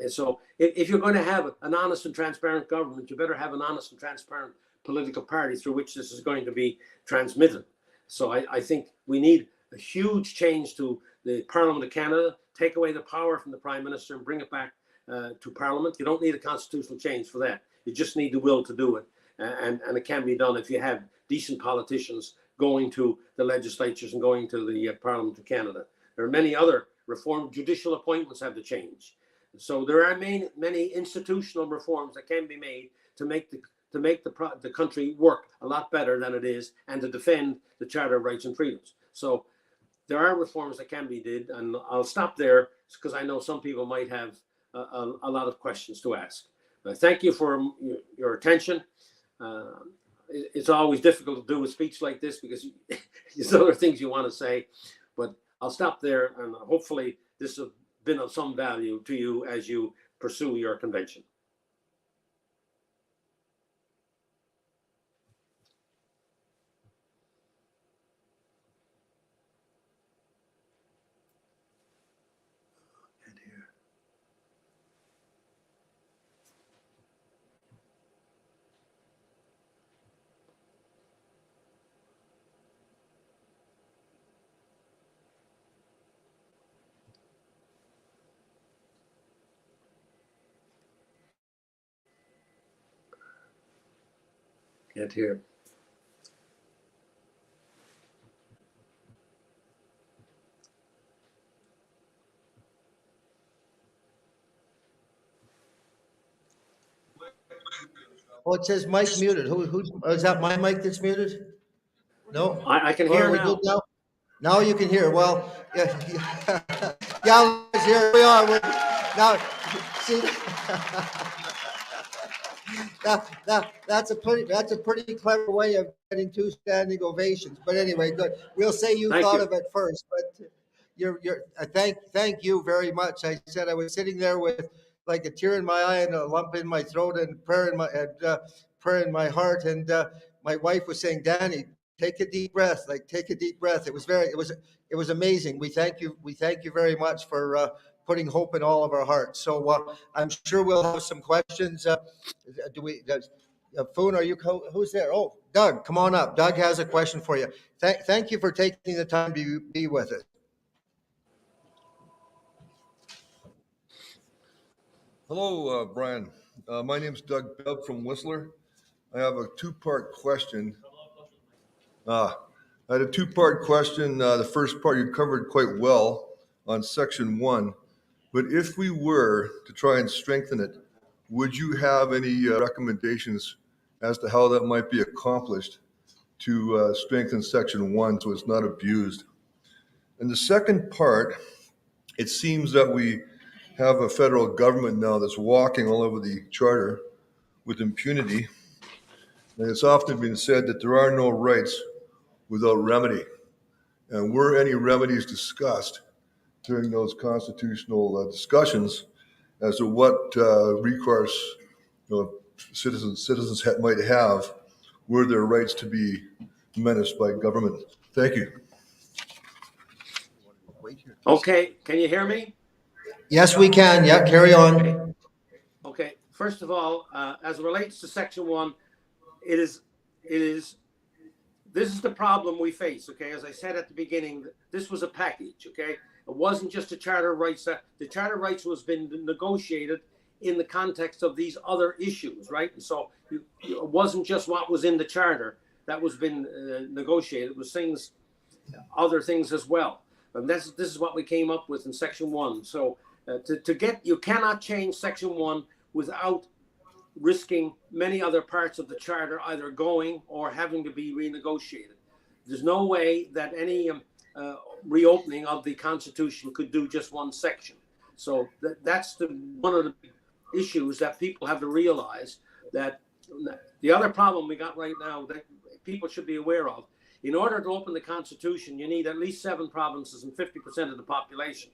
So if you're going to have an honest and transparent government, you better have an honest and transparent political party through which this is going to be transmitted. So I think we need a huge change to the Parliament of Canada, take away the power from the Prime Minister and bring it back to Parliament. You don't need a constitutional change for that. You just need the will to do it. And it can be done if you have decent politicians going to the legislatures and going to the Parliament of Canada. There are many other reform. Judicial appointments have to change. So there are many institutional reforms that can be made to make to make the country work a lot better than it is, and to defend the Charter of Rights and Freedoms. So there are reforms that can be did, and I'll stop there because I know some people might have a lot of questions to ask. Thank you for your attention. It's always difficult to do a speech like this because there's other things you want to say, but I'll stop there, and hopefully this has been of some value to you as you pursue your convention. Can't hear. Oh, it says mic muted. Who is that? My mic that's muted? No. I can Or hear are we now. good now? Now you can hear. Well, yeah, yeah, here we are. Now, see, that's a pretty clever way of getting two standing ovations. But anyway, good. We'll say you thought of it first. But you're thank you very much. I said I was sitting there with like a tear in my eye and a lump in my throat and prayer in my heart. And my wife was saying, Danny, take a deep breath. Like, take a deep breath. It was amazing. We thank you very much for putting hope in all of our hearts. So I'm sure we'll have some questions. Foon, are you? Who's there? Oh, Doug, come on up. Doug has a question for you. Thank you for taking the time to be with us. Hello, Brian. My name is Doug Bebb from Whistler. I have a two-part question. I had a two-part question. The first part you covered quite well on Section 1. But if we were to try and strengthen it, would you have any recommendations as to how that might be accomplished to strengthen Section 1 so it's not abused? And the second part, it seems that we have a federal government now that's walking all over the charter with impunity. And it's often been said that there are no rights without remedy. And were any remedies discussed during those constitutional discussions as to what recourse citizens might have were their rights to be menaced by government? Thank you. Okay, can you hear me? Yes, we can. Yeah, carry on. Okay. First of all, as it relates to Section 1, this is the problem we face. Okay, as I said at the beginning, this was a package. Okay, it wasn't just a Charter of Rights. The Charter of Rights was been negotiated in the context of these other issues, right? And so it wasn't just what was in the Charter that was been negotiated. It was other things as well. And this is what we came up with in Section 1. So you cannot change Section 1 without risking many other parts of the Charter either going or having to be renegotiated. There's no way that any reopening of the Constitution could do just one section. So that's one of the issues that people have to realize, that the other problem we got right now that people should be aware of. In order to open the Constitution, you need at least 7 provinces and 50% of the population.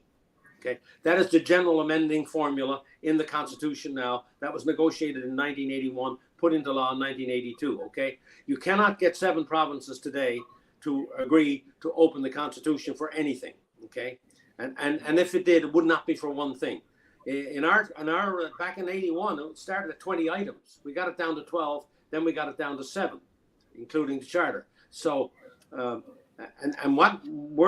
Okay, that is the general amending formula in the Constitution now. That was negotiated in 1981, put into law in 1982. Okay, you cannot get 7 provinces today to agree to open the Constitution for anything. Okay, and if it did, it would not be for one thing. In our back in 81, it started at 20 items. We got it down to 12, then we got it down to 7, including the Charter. So, where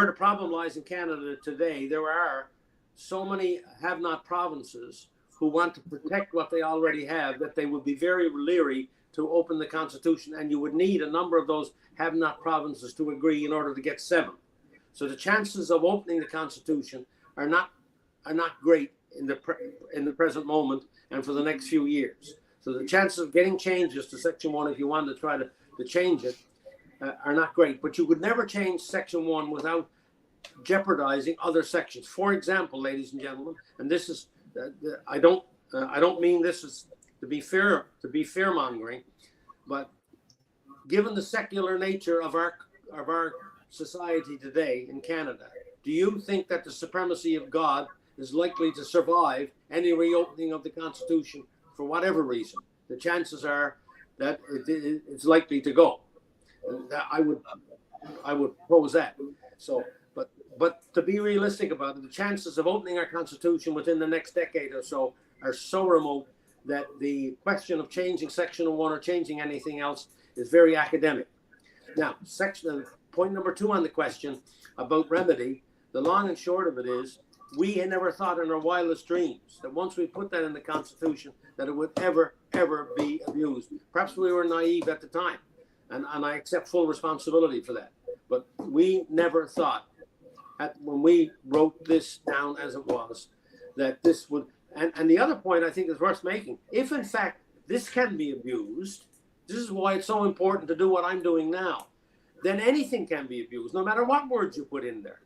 the problem lies in Canada today, there are so many have-not provinces who want to protect what they already have that they would be very leery to open the Constitution, and you would need a number of those have-not provinces to agree in order to get 7. So the chances of opening the Constitution are not great in the present moment and for the next few years. So the chances of getting changes to Section 1, if you wanted to try to change it, are not great. But you could never change Section 1 without jeopardizing other sections. For example, ladies and gentlemen, and this is, I don't mean this is to be fear mongering, but given the secular nature of our society today in Canada, do you think that the supremacy of God is likely to survive any reopening of the Constitution for whatever reason? The chances are that it's likely to go. I would pose that. So, but to be realistic about it, the chances of opening our Constitution within the next decade or so are so remote that the question of changing Section 1 or changing anything else is very academic. Now, point number 2 on the question about remedy, the long and short of it is, we had never thought in our wildest dreams that once we put that in the Constitution, that it would ever be abused. Perhaps we were naive at the time, and I accept full responsibility for that. But we never thought, when we wrote this down as it was, that this would, and the other point I think is worth making, if in fact this can be abused, this is why it's so important to do what I'm doing now, then anything can be abused, no matter what words you put in there.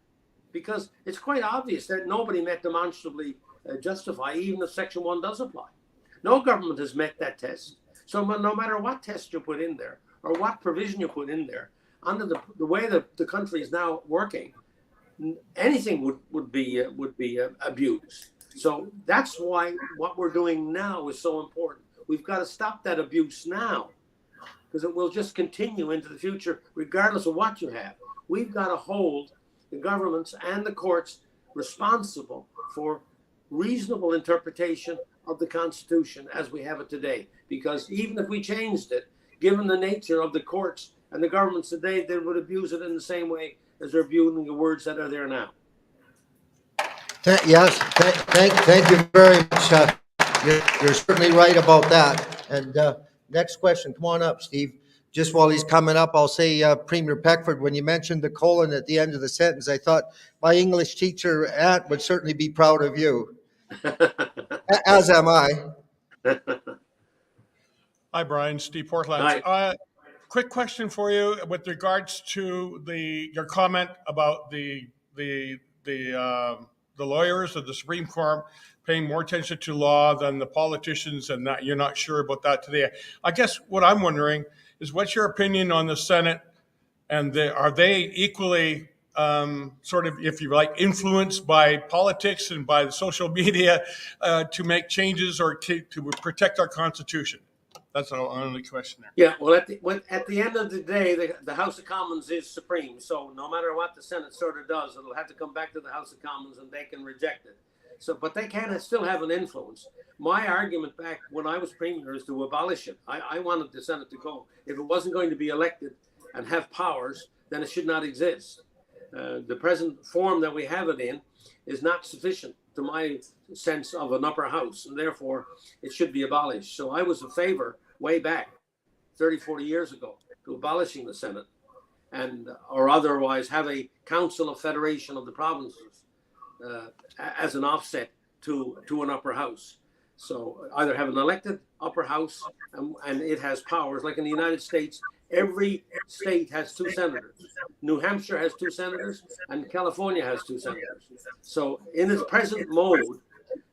Because it's quite obvious that nobody met demonstrably justify, even if Section 1 does apply. No government has met that test. So no matter what test you put in there, or what provision you put in there, under the way that the country is now working, anything would be abused. So that's why what we're doing now is so important. We've got to stop that abuse now, because it will just continue into the future, regardless of what you have. We've got to hold the governments and the courts responsible for reasonable interpretation of the Constitution as we have it today. Because even if we changed it, given the nature of the courts and the governments today, they would abuse it in the same way as they're abusing the words that are there now. Yes, thank you very much. You're certainly right about that. And next question, come on up, Steve. Just while he's coming up, I'll say, Premier Peckford, when you mentioned the colon at the end of the sentence, I thought my English teacher, Aunt, would certainly be proud of you. As am I. Hi, Brian. Steve Portland. Quick question for you with regards to your comment about the lawyers of the Supreme Court paying more attention to law than the politicians, and that you're not sure about that today. I guess what I'm wondering is, what's your opinion on the Senate, and are they equally sort of, if you like, influenced by politics and by the social media to make changes or to protect our Constitution? That's the only question there. Yeah, well, at the end of the day, the House of Commons is supreme. So no matter what the Senate sort of does, it'll have to come back to the House of Commons, and they can reject it. So, but they can still have an influence. My argument back when I was Premier is to abolish it. I wanted the Senate to go. If it wasn't going to be elected and have powers, then it should not exist. The present form that we have it in is not sufficient to my sense of an upper house, and therefore it should be abolished. So I was in favor way back 30, 40 years ago to abolishing the Senate, and or otherwise have a Council of Federation of the Provinces as an offset to an upper house. So either have an elected upper house and it has powers, like in the United States, every state has 2 senators. New Hampshire has 2 senators, and California has 2 senators. So in its present mode,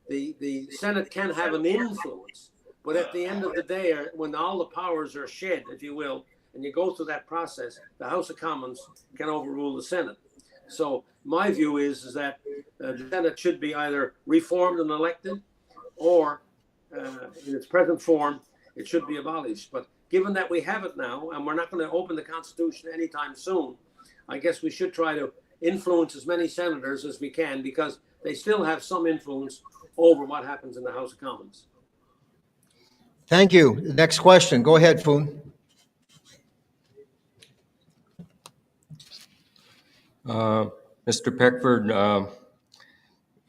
the Senate can have an influence. But at the end of the day, when all the powers are shed, if you will, and you go through that process, the House of Commons can overrule the Senate. So my view is that the Senate should be either reformed and elected, or in its present form, it should be abolished. But given that we have it now, and we're not going to open the Constitution anytime soon, I guess we should try to influence as many senators as we can, because they still have some influence over what happens in the House of Commons. Thank you. Next question. Go ahead, Foon. Mr. Peckford,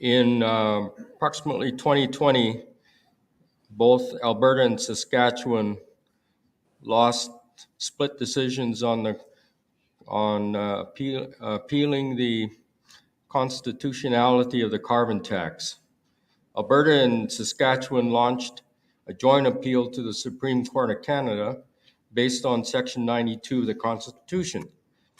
in approximately 2020, both Alberta and Saskatchewan lost split decisions on appealing the constitutionality of the carbon tax. Alberta and Saskatchewan launched a joint appeal to the Supreme Court of Canada based on Section 92 of the Constitution.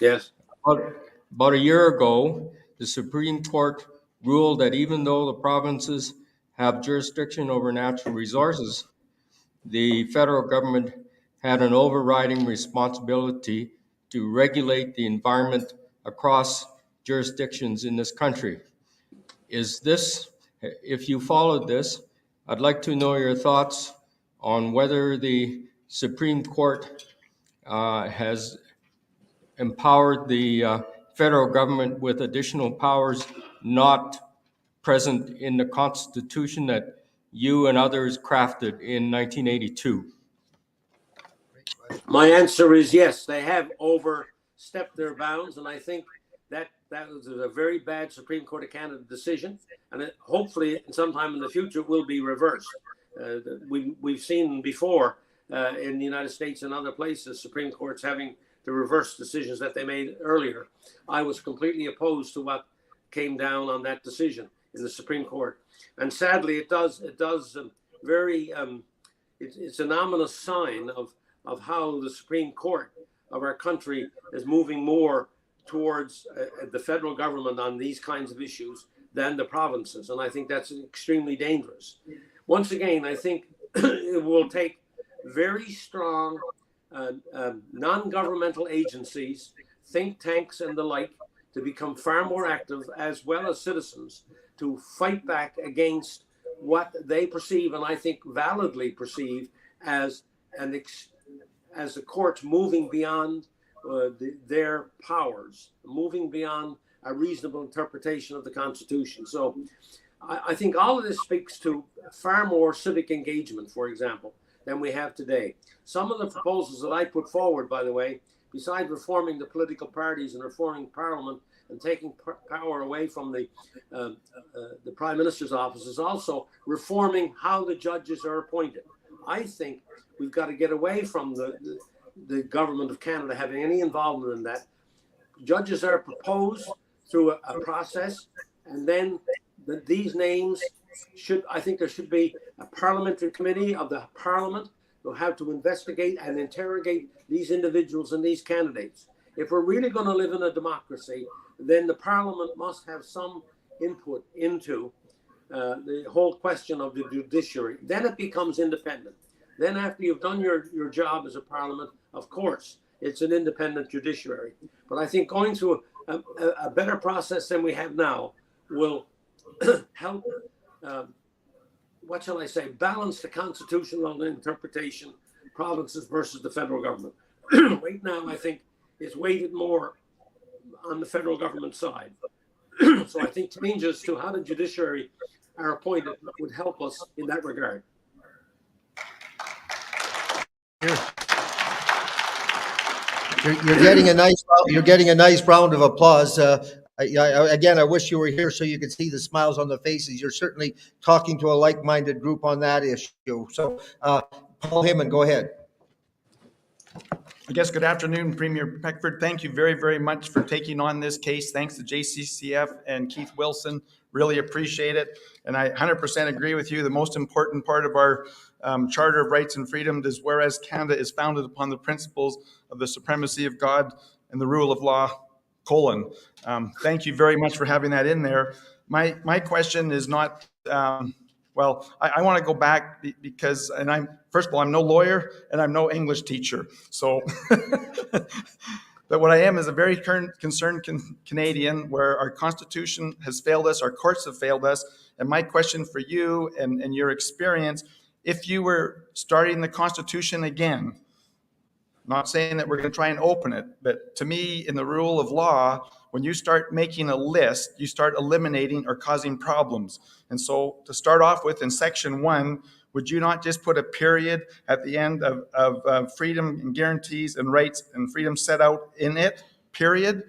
Yes. About a year ago, the Supreme Court ruled that even though the provinces have jurisdiction over natural resources, the federal government had an overriding responsibility to regulate the environment across jurisdictions in this country. Is this, if you followed this, I'd like to know your thoughts on whether the Supreme Court has empowered the federal government with additional powers not present in the Constitution that you and others crafted in 1982. My answer is yes, they have overstepped their bounds, and I think that was a very bad Supreme Court of Canada decision, and hopefully sometime in the future will be reversed. We've seen before in the United States and other places, Supreme Courts having to reverse decisions that they made earlier. I was completely opposed to what came down on that decision in the Supreme Court, and sadly, it's an ominous sign of how the Supreme Court of our country is moving more towards the federal government on these kinds of issues than the provinces. And I think that's extremely dangerous. Once again, I think it will take very strong non-governmental agencies, think tanks and the like, to become far more active, as well as citizens, to fight back against what they perceive, and I think validly perceive, as the courts moving beyond their powers, moving beyond a reasonable interpretation of the Constitution. So I think all of this speaks to far more civic engagement, for example, than we have today. Some of the proposals that I put forward, by the way, besides reforming the political parties and reforming Parliament and taking power away from the Prime Minister's office, is also reforming how the judges are appointed. I think we've got to get away from the government of Canada having any involvement in that. Judges are proposed through a process, and then these names I think there should be a parliamentary committee of the Parliament who have to investigate and interrogate these individuals and these candidates. If we're really going to live in a democracy, then the Parliament must have some input into the whole question of the judiciary. Then it becomes independent. Then after you've done your job as a Parliament, of course, it's an independent judiciary. But I think going through a better process than we have now will help, balance the constitutional interpretation, provinces versus the federal government. Right now, I think it's weighted more on the federal government side. So I think changes to how the judiciary are appointed would help us in that regard. You're getting a nice round of applause. Again, I wish you were here so you could see the smiles on the faces. You're certainly talking to a like-minded group on that issue. So, Paul Heyman, go ahead. I guess good afternoon, Premier Peckford. Thank you very, very much for taking on this case. Thanks to JCCF and Keith Wilson. Really appreciate it. And I 100% agree with you. The most important part of our Charter of Rights and Freedoms is whereas Canada is founded upon the principles of the supremacy of God and the rule of law, Thank you very much for having that in there. My question is not, I want to go back because, first of all, I'm no lawyer and I'm no English teacher. So, but what I am is a very concerned Canadian where our Constitution has failed us, our courts have failed us. And my question for you and your experience, if you were starting the Constitution again, not saying that we're going to try and open it, but to me, in the rule of law, when you start making a list, you start eliminating or causing problems. And so to start off with, in Section 1, would you not just put a period at the end of freedom and guarantees and rights and freedom set out in it, period,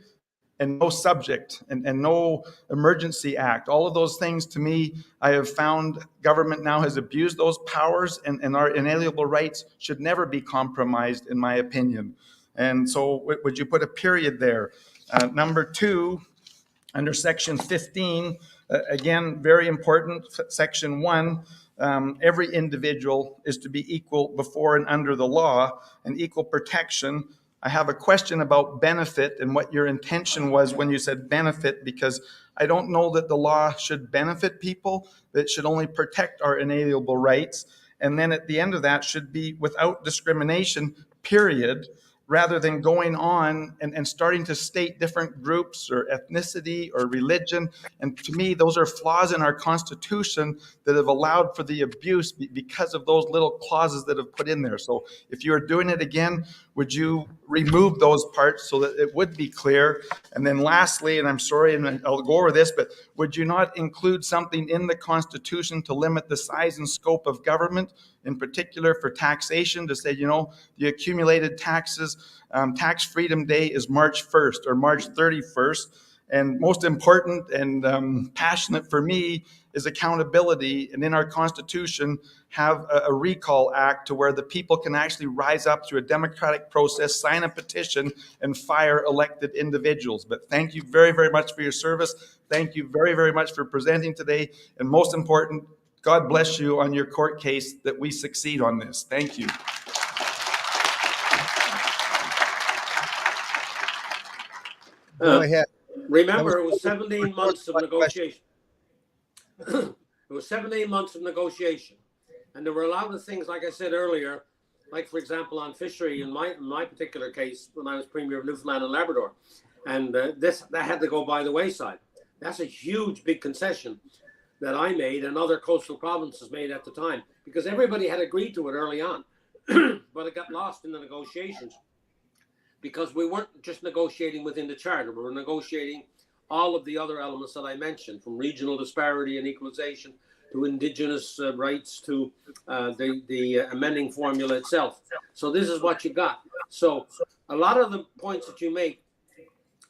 and no subject and no emergency act? All of those things, to me, I have found government now has abused those powers, and our inalienable rights should never be compromised, in my opinion. And so would you put a period there? Number 2, under Section 15, again, very important, Section 1, every individual is to be equal before and under the law and equal protection. I have a question about benefit and what your intention was when you said benefit, because I don't know that the law should benefit people, that it should only protect our inalienable rights. And then at the end of that should be without discrimination, period, rather than going on and starting to state different groups or ethnicity or religion. And to me, those are flaws in our Constitution that have allowed for the abuse because of those little clauses that have put in there. So if you are doing it again, would you remove those parts so that it would be clear? And then lastly, and I'm sorry, and I'll go over this, but would you not include something in the Constitution to limit the size and scope of government, in particular for taxation, to say, the accumulated taxes, tax freedom day is March 1st or March 31st. And most important and passionate for me is accountability. And in our Constitution, have a recall act to where the people can actually rise up through a democratic process, sign a petition, and fire elected individuals. But thank you very, very much for your service. Thank you very, very much for presenting today. And most important, God bless you on your court case that we succeed on this. Thank you. Go ahead. Remember, it was 17 months of my negotiation. It was 17 months of negotiation. And there were a lot of things, like I said earlier, like, for example, on fishery, in my particular case, when I was Premier of Newfoundland and Labrador. And that had to go by the wayside. That's a huge, big concession that I made and other coastal provinces made at the time, because everybody had agreed to it early on. But it got lost in the negotiations, because we weren't just negotiating within the charter, we were negotiating all of the other elements that I mentioned, from regional disparity and equalization to Indigenous rights to the amending formula itself. So this is what you got. So a lot of the points that you make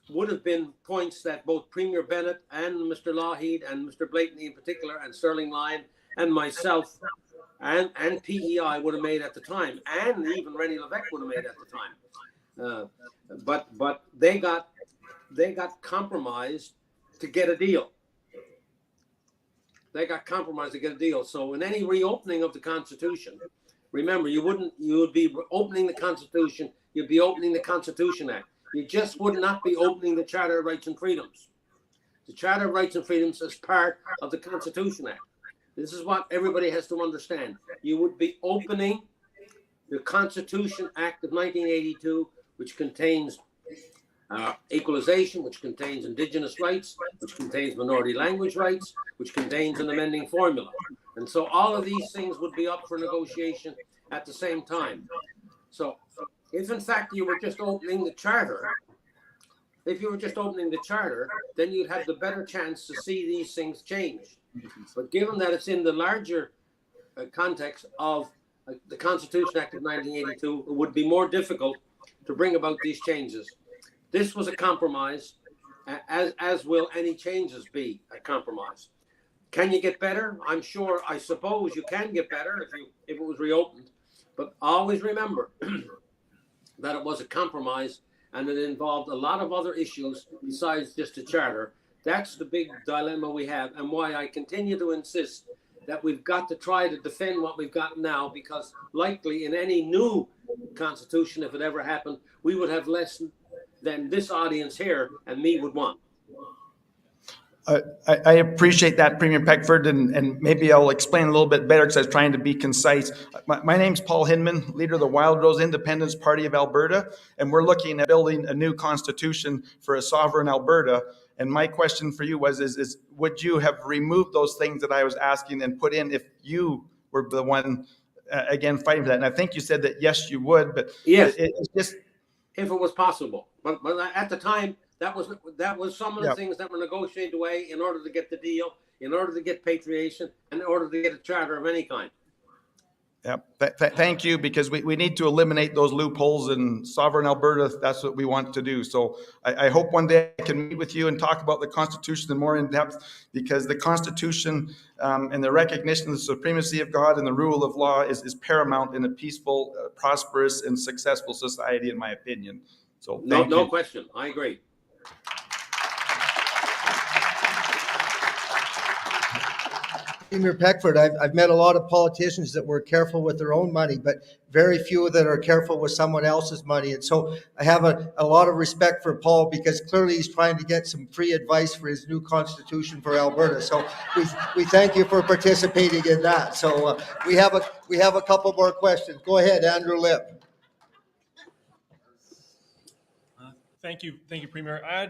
would have been points that both Premier Bennett and Mr. Lougheed and Mr. Blakeney in particular, and Sterling Lyon and myself and PEI would have made at the time, and even Rennie Levesque would have made at the time. But they got compromised to get a deal. They got compromised to get a deal. So in any reopening of the Constitution, remember, you would be opening the Constitution, you'd be opening the Constitution Act. You just would not be opening the Charter of Rights and Freedoms. The Charter of Rights and Freedoms is part of the Constitution Act. This is what everybody has to understand. You would be opening the Constitution Act of 1982, which contains equalization, which contains Indigenous rights, which contains minority language rights, which contains an amending formula. And so all of these things would be up for negotiation at the same time. So if in fact you were just opening the charter, then you'd have the better chance to see these things change. But given that it's in the larger context of the Constitution Act of 1982, it would be more difficult to bring about these changes. This was a compromise, as will any changes be a compromise. Can you get better? I suppose you can get better if it was reopened. But always remember that it was a compromise and it involved a lot of other issues besides just a charter. That's the big dilemma we have, and why I continue to insist that we've got to try to defend what we've got now, because likely in any new constitution, if it ever happened, we would have less than this audience here and me would want. I appreciate that, Premier Peckford, and maybe I'll explain a little bit better because I was trying to be concise. My name's Paul Hinman, leader of the Wild Rose Independence Party of Alberta, and we're looking at building a new constitution for a sovereign Alberta. And my question for you is would you have removed those things that I was asking and put in if you were the one, again, fighting for that? And I think you said that, yes, you would, but yes, it's just... if it was possible. But at the time, that was some of the things that were negotiated away in order to get the deal, in order to get patriation, and in order to get a charter of any kind. Yeah, thank you, because we need to eliminate those loopholes in sovereign Alberta. That's what we want to do. So I hope one day I can meet with you and talk about the Constitution in more in depth, because the Constitution and the recognition of the supremacy of God and the rule of law is paramount in a peaceful, prosperous, and successful society, in my opinion. So no question. I agree. Premier Peckford, I've met a lot of politicians that were careful with their own money, but very few that are careful with someone else's money. And so I have a lot of respect for Paul, because clearly he's trying to get some free advice for his new constitution for Alberta. So we thank you for participating in that. So we have a couple more questions. Go ahead, Andrew Lip. Thank you, Premier. I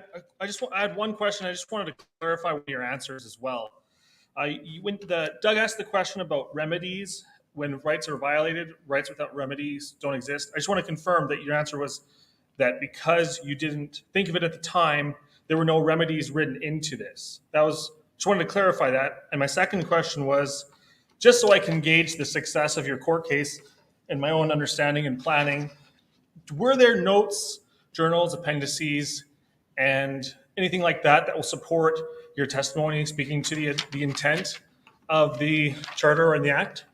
had one question. I just wanted to clarify one of your answers as well. Doug asked the question about remedies when rights are violated. Rights without remedies don't exist. I just want to confirm that your answer was that because you didn't think of it at the time, there were no remedies written into this. Just wanted to clarify that. And my second question was, just so I can gauge the success of your court case and my own understanding and planning, were there notes, journals, appendices, and anything like that will support your testimony, speaking to the intent of the charter and the act?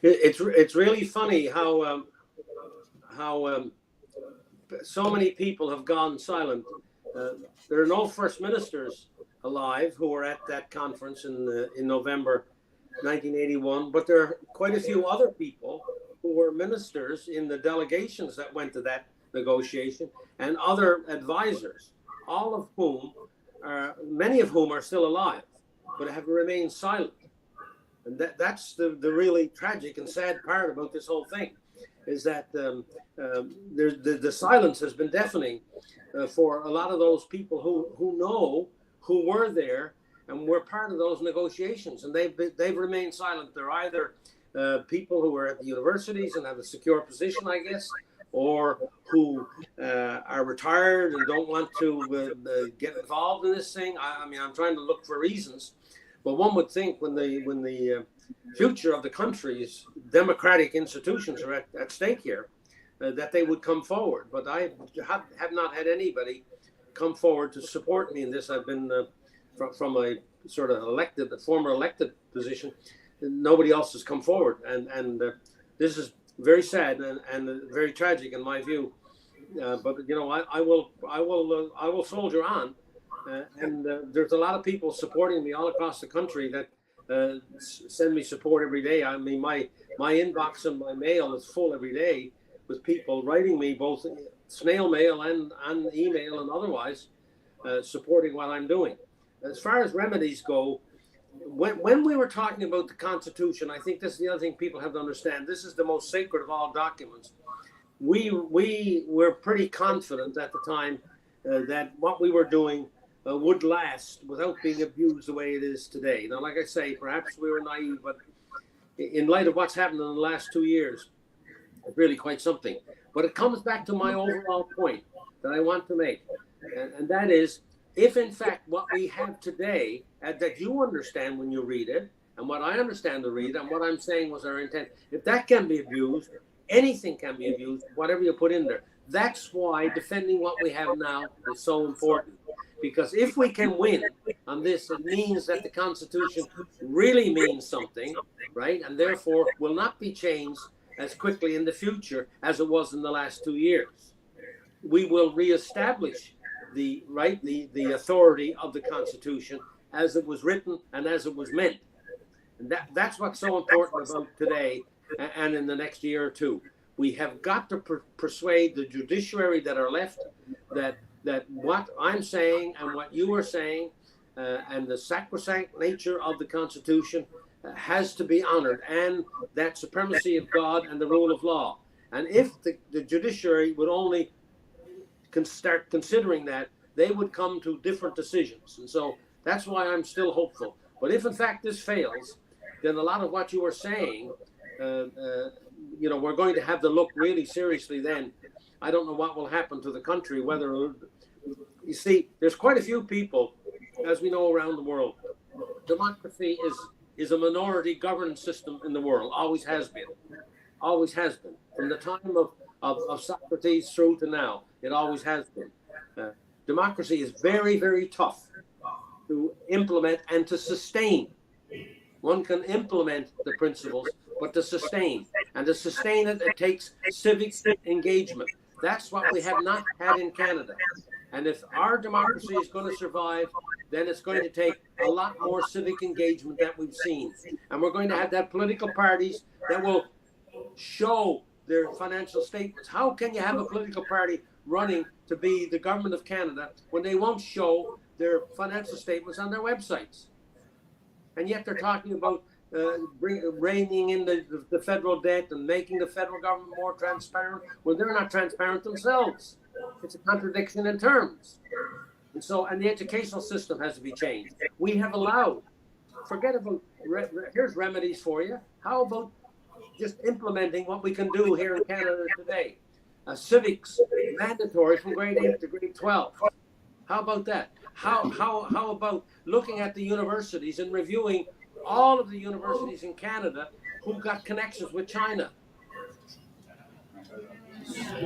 It's really funny how so many people have gone silent. There are no first ministers alive who were at that conference in November 1981, but there are quite a few other people who were ministers in the delegations that went to that negotiation, and other advisors, all of whom many of whom are still alive, but have remained silent. And that's the really tragic and sad part about this whole thing, is that the silence has been deafening for a lot of those people who were there and were part of those negotiations, and they've remained silent. They're either people who are at the universities and have a secure position, I guess, or who are retired and don't want to get involved in this thing. I mean, I'm trying to look for reasons, but one would think when the future of the country's democratic institutions are at stake here, that they would come forward. But I have not had anybody come forward to support me in this. I've been from a sort of former elected position. Nobody else has come forward, and this is very sad and very tragic in my view. But I will soldier on, and there's a lot of people supporting me all across the country that send me support every day. I mean, my inbox and my mail is full every day with people writing me, both snail mail and email and otherwise, supporting what I'm doing. As far as remedies go, when we were talking about the Constitution, I think this is the other thing people have to understand. This is the most sacred of all documents. We were pretty confident at the time that what we were doing would last without being abused the way it is today. Now, like I say, perhaps we were naive, but in light of what's happened in the last 2 years, it's really quite something. But it comes back to my overall point that I want to make, and that is, if in fact what we have today, that you understand when you read it, and what I understand to read, and what I'm saying was our intent, if that can be abused, anything can be abused, whatever you put in there. That's why defending what we have now is so important. Because if we can win on this, it means that the Constitution really means something, right? And therefore will not be changed as quickly in the future as it was in the last 2 years. We will reestablish the authority of the Constitution as it was written and as it was meant. And that's what's so important about today and in the next year or two. We have got to persuade the judiciary that are left that what I'm saying and what you are saying and the sacrosanct nature of the Constitution has to be honored, and that supremacy of God and the rule of law. And if the judiciary would only start considering that, they would come to different decisions. And so that's why I'm still hopeful. But if in fact this fails, then a lot of what you were saying, we're going to have to look really seriously then. I don't know what will happen to the country, you see, there's quite a few people, as we know, around the world. Democracy is a minority governance system in the world, always has been. Always has been. From the time of Socrates through to now, it always has been. Democracy is very, very tough to implement and to sustain. One can implement the principles, but to sustain. And to sustain it, it takes civic engagement. That's what we have not had in Canada. And if our democracy is going to survive, then it's going to take a lot more civic engagement that we've seen. And we're going to have that political parties that will show their financial statements. How can you have a political party running to be the government of Canada when they won't show their financial statements on their websites? And yet they're talking about reining in the federal debt and making the federal government more transparent. Well, they're not transparent themselves. It's a contradiction in terms. And so, and the educational system has to be changed. We have allowed, forget about, here's remedies for you. How about just implementing what we can do here in Canada today? Civics mandatory from grade 8 to grade 12. How about that? How about looking at the universities and reviewing all of the universities in Canada who got connections with China?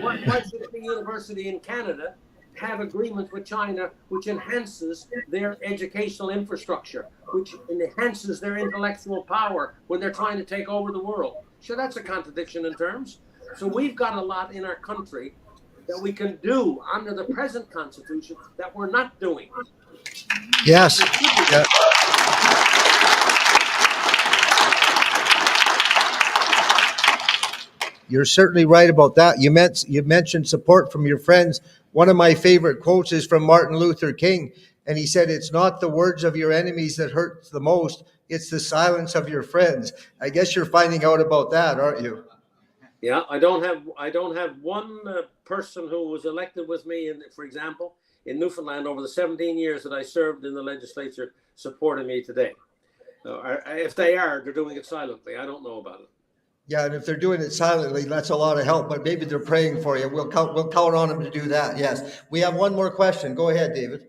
Why should the university in Canada have agreements with China which enhances their educational infrastructure, which enhances their intellectual power when they're trying to take over the world? Sure, that's a contradiction in terms. So we've got a lot in our country that we can do under the present constitution that we're not doing. Yes. Yeah. You're certainly right about that. You mentioned support from your friends. One of my favorite quotes is from Martin Luther King, and he said, "It's not the words of your enemies that hurt the most, it's the silence of your friends." I guess you're finding out about that, aren't you? Yeah, I don't have one person who was elected with me, for example, in Newfoundland over the 17 years that I served in the legislature supporting me today. If they are, they're doing it silently. I don't know about it. Yeah, and if they're doing it silently, that's a lot of help, but maybe they're praying for you. We'll count on them to do that, yes. We have one more question. Go ahead, David.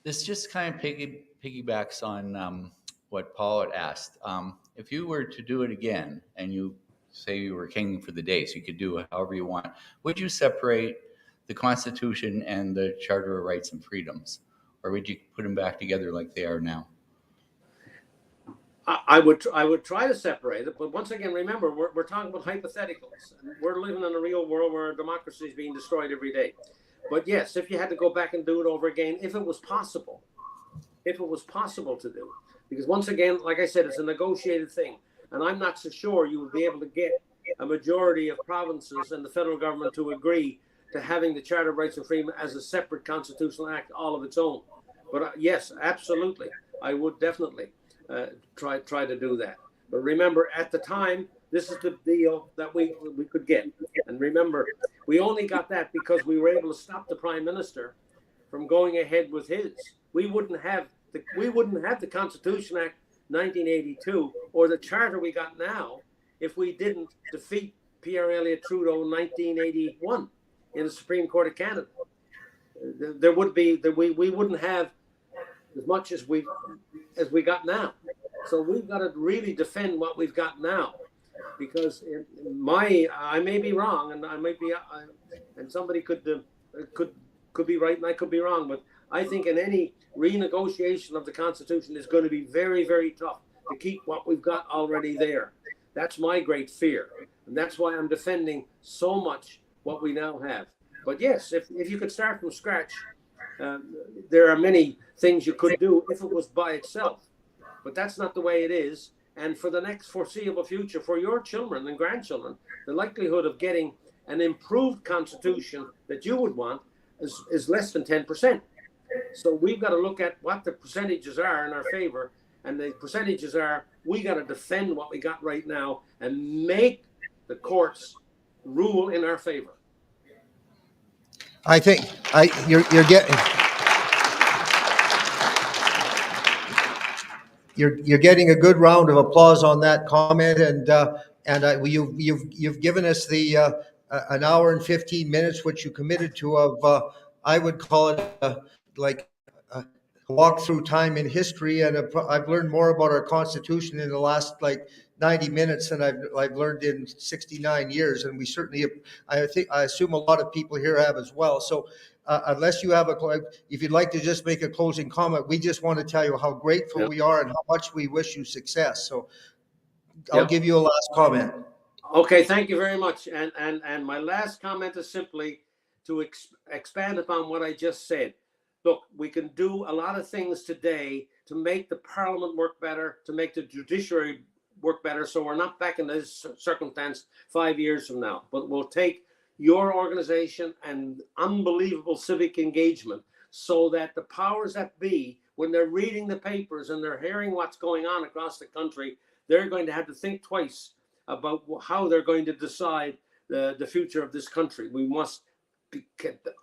This just kind of piggybacks on what Paul had asked. If you were to do it again, and you say you were king for the day, so you could do it however you want, would you separate the Constitution and the Charter of Rights and Freedoms? Or would you put them back together like they are now? I would try to separate it, but once again, remember, we're talking about hypotheticals. We're living in a real world where democracy is being destroyed every day. But yes, if you had to go back and do it over again, if it was possible to do, because once again, like I said, it's a negotiated thing, and I'm not so sure you would be able to get a majority of provinces and the federal government to agree to having the Charter of Rights and Freedom as a separate constitutional act all of its own. But yes, absolutely, I would definitely try to do that. But remember, at the time, this is the deal that we could get. And remember, we only got that because we were able to stop the Prime Minister from going ahead with his. We wouldn't have the Constitution Act 1982 or the charter we got now if we didn't defeat Pierre Elliott Trudeau in 1981 in the Supreme Court of Canada. There would be we wouldn't have as much as we got now. So we've got to really defend what we've got now, because I may be wrong, and I might be, and somebody could be right, and I could be wrong, but I think in any renegotiation of the Constitution is going to be very, very tough to keep what we've got already there. That's my great fear, and that's why I'm defending so much what we now have. But yes, if you could start from scratch, there are many things you could do if it was by itself, but that's not the way it is. And for the next foreseeable future, for your children and grandchildren, the likelihood of getting an improved constitution that you would want is less than 10%. So we've got to look at what the percentages are in our favor, and the percentages are, we got to defend what we got right now and make the courts rule in our favor. I think you're getting a good round of applause on that comment, and you've given us the an hour and 15 minutes, which you committed to, of I would call it like a walk through time in history, and I've learned more about our Constitution in the last 90 minutes than I've learned in 69 years, and we certainly, I assume a lot of people here have as well. So unless you have if you'd like to just make a closing comment, we just want to tell you how grateful we are and how much we wish you success. So I'll give you a last comment. Okay, thank you very much. And my last comment is simply to expand upon what I just said. Look, we can do a lot of things today to make the parliament work better, to make the judiciary work better, so we're not back in this circumstance 5 years from now. But we'll take your organization and unbelievable civic engagement so that the powers that be, when they're reading the papers and they're hearing what's going on across the country, they're going to have to think twice about how they're going to decide the future of this country. We must be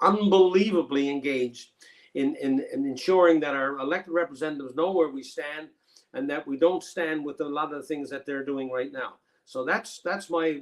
unbelievably engaged in ensuring that our elected representatives know where we stand and that we don't stand with a lot of the things that they're doing right now. So that's my,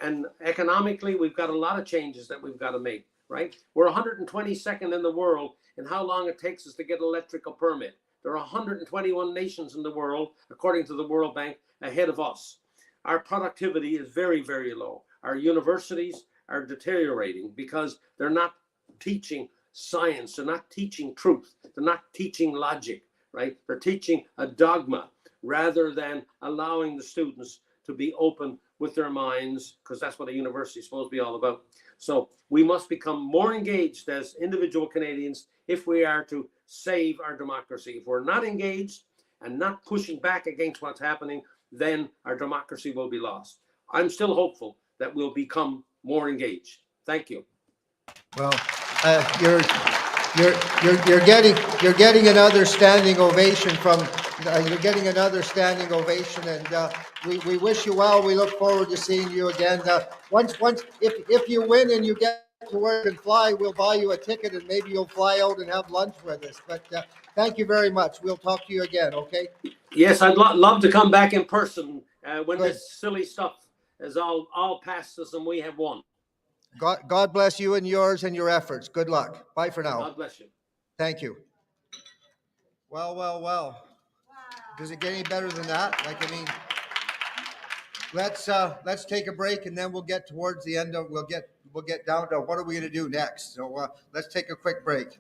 and economically, we've got a lot of changes that we've got to make, right? We're 122nd in the world in how long it takes us to get an electrical permit. There are 121 nations in the world, according to the World Bank, ahead of us. Our productivity is very, very low. Our universities are deteriorating because they're not teaching science, they're not teaching truth, they're not teaching logic, right? They're teaching a dogma rather than allowing the students to be open with their minds, because that's what a university is supposed to be all about. So we must become more engaged as individual Canadians if we are to save our democracy. If we're not engaged and not pushing back against what's happening, then our democracy will be lost. I'm still hopeful that we'll become more engaged. Thank you. Well, you're getting another standing ovation from, you're getting another standing ovation, and we wish you well. We look forward to seeing you again. Once, if you win and you get to work and fly, we'll buy you a ticket and maybe you'll fly out and have lunch with us. But thank you very much. We'll talk to you again, okay? Yes, I'd love to come back in person when Good. this silly stuff is all past us and we have won. God bless you and yours and your efforts. Good luck. Bye for now. God bless you. Thank you. Well. Does it get any better than that? Like, I mean, let's take a break and then we'll get towards the end of, we'll get down to what are we going to do next. So let's take a quick break.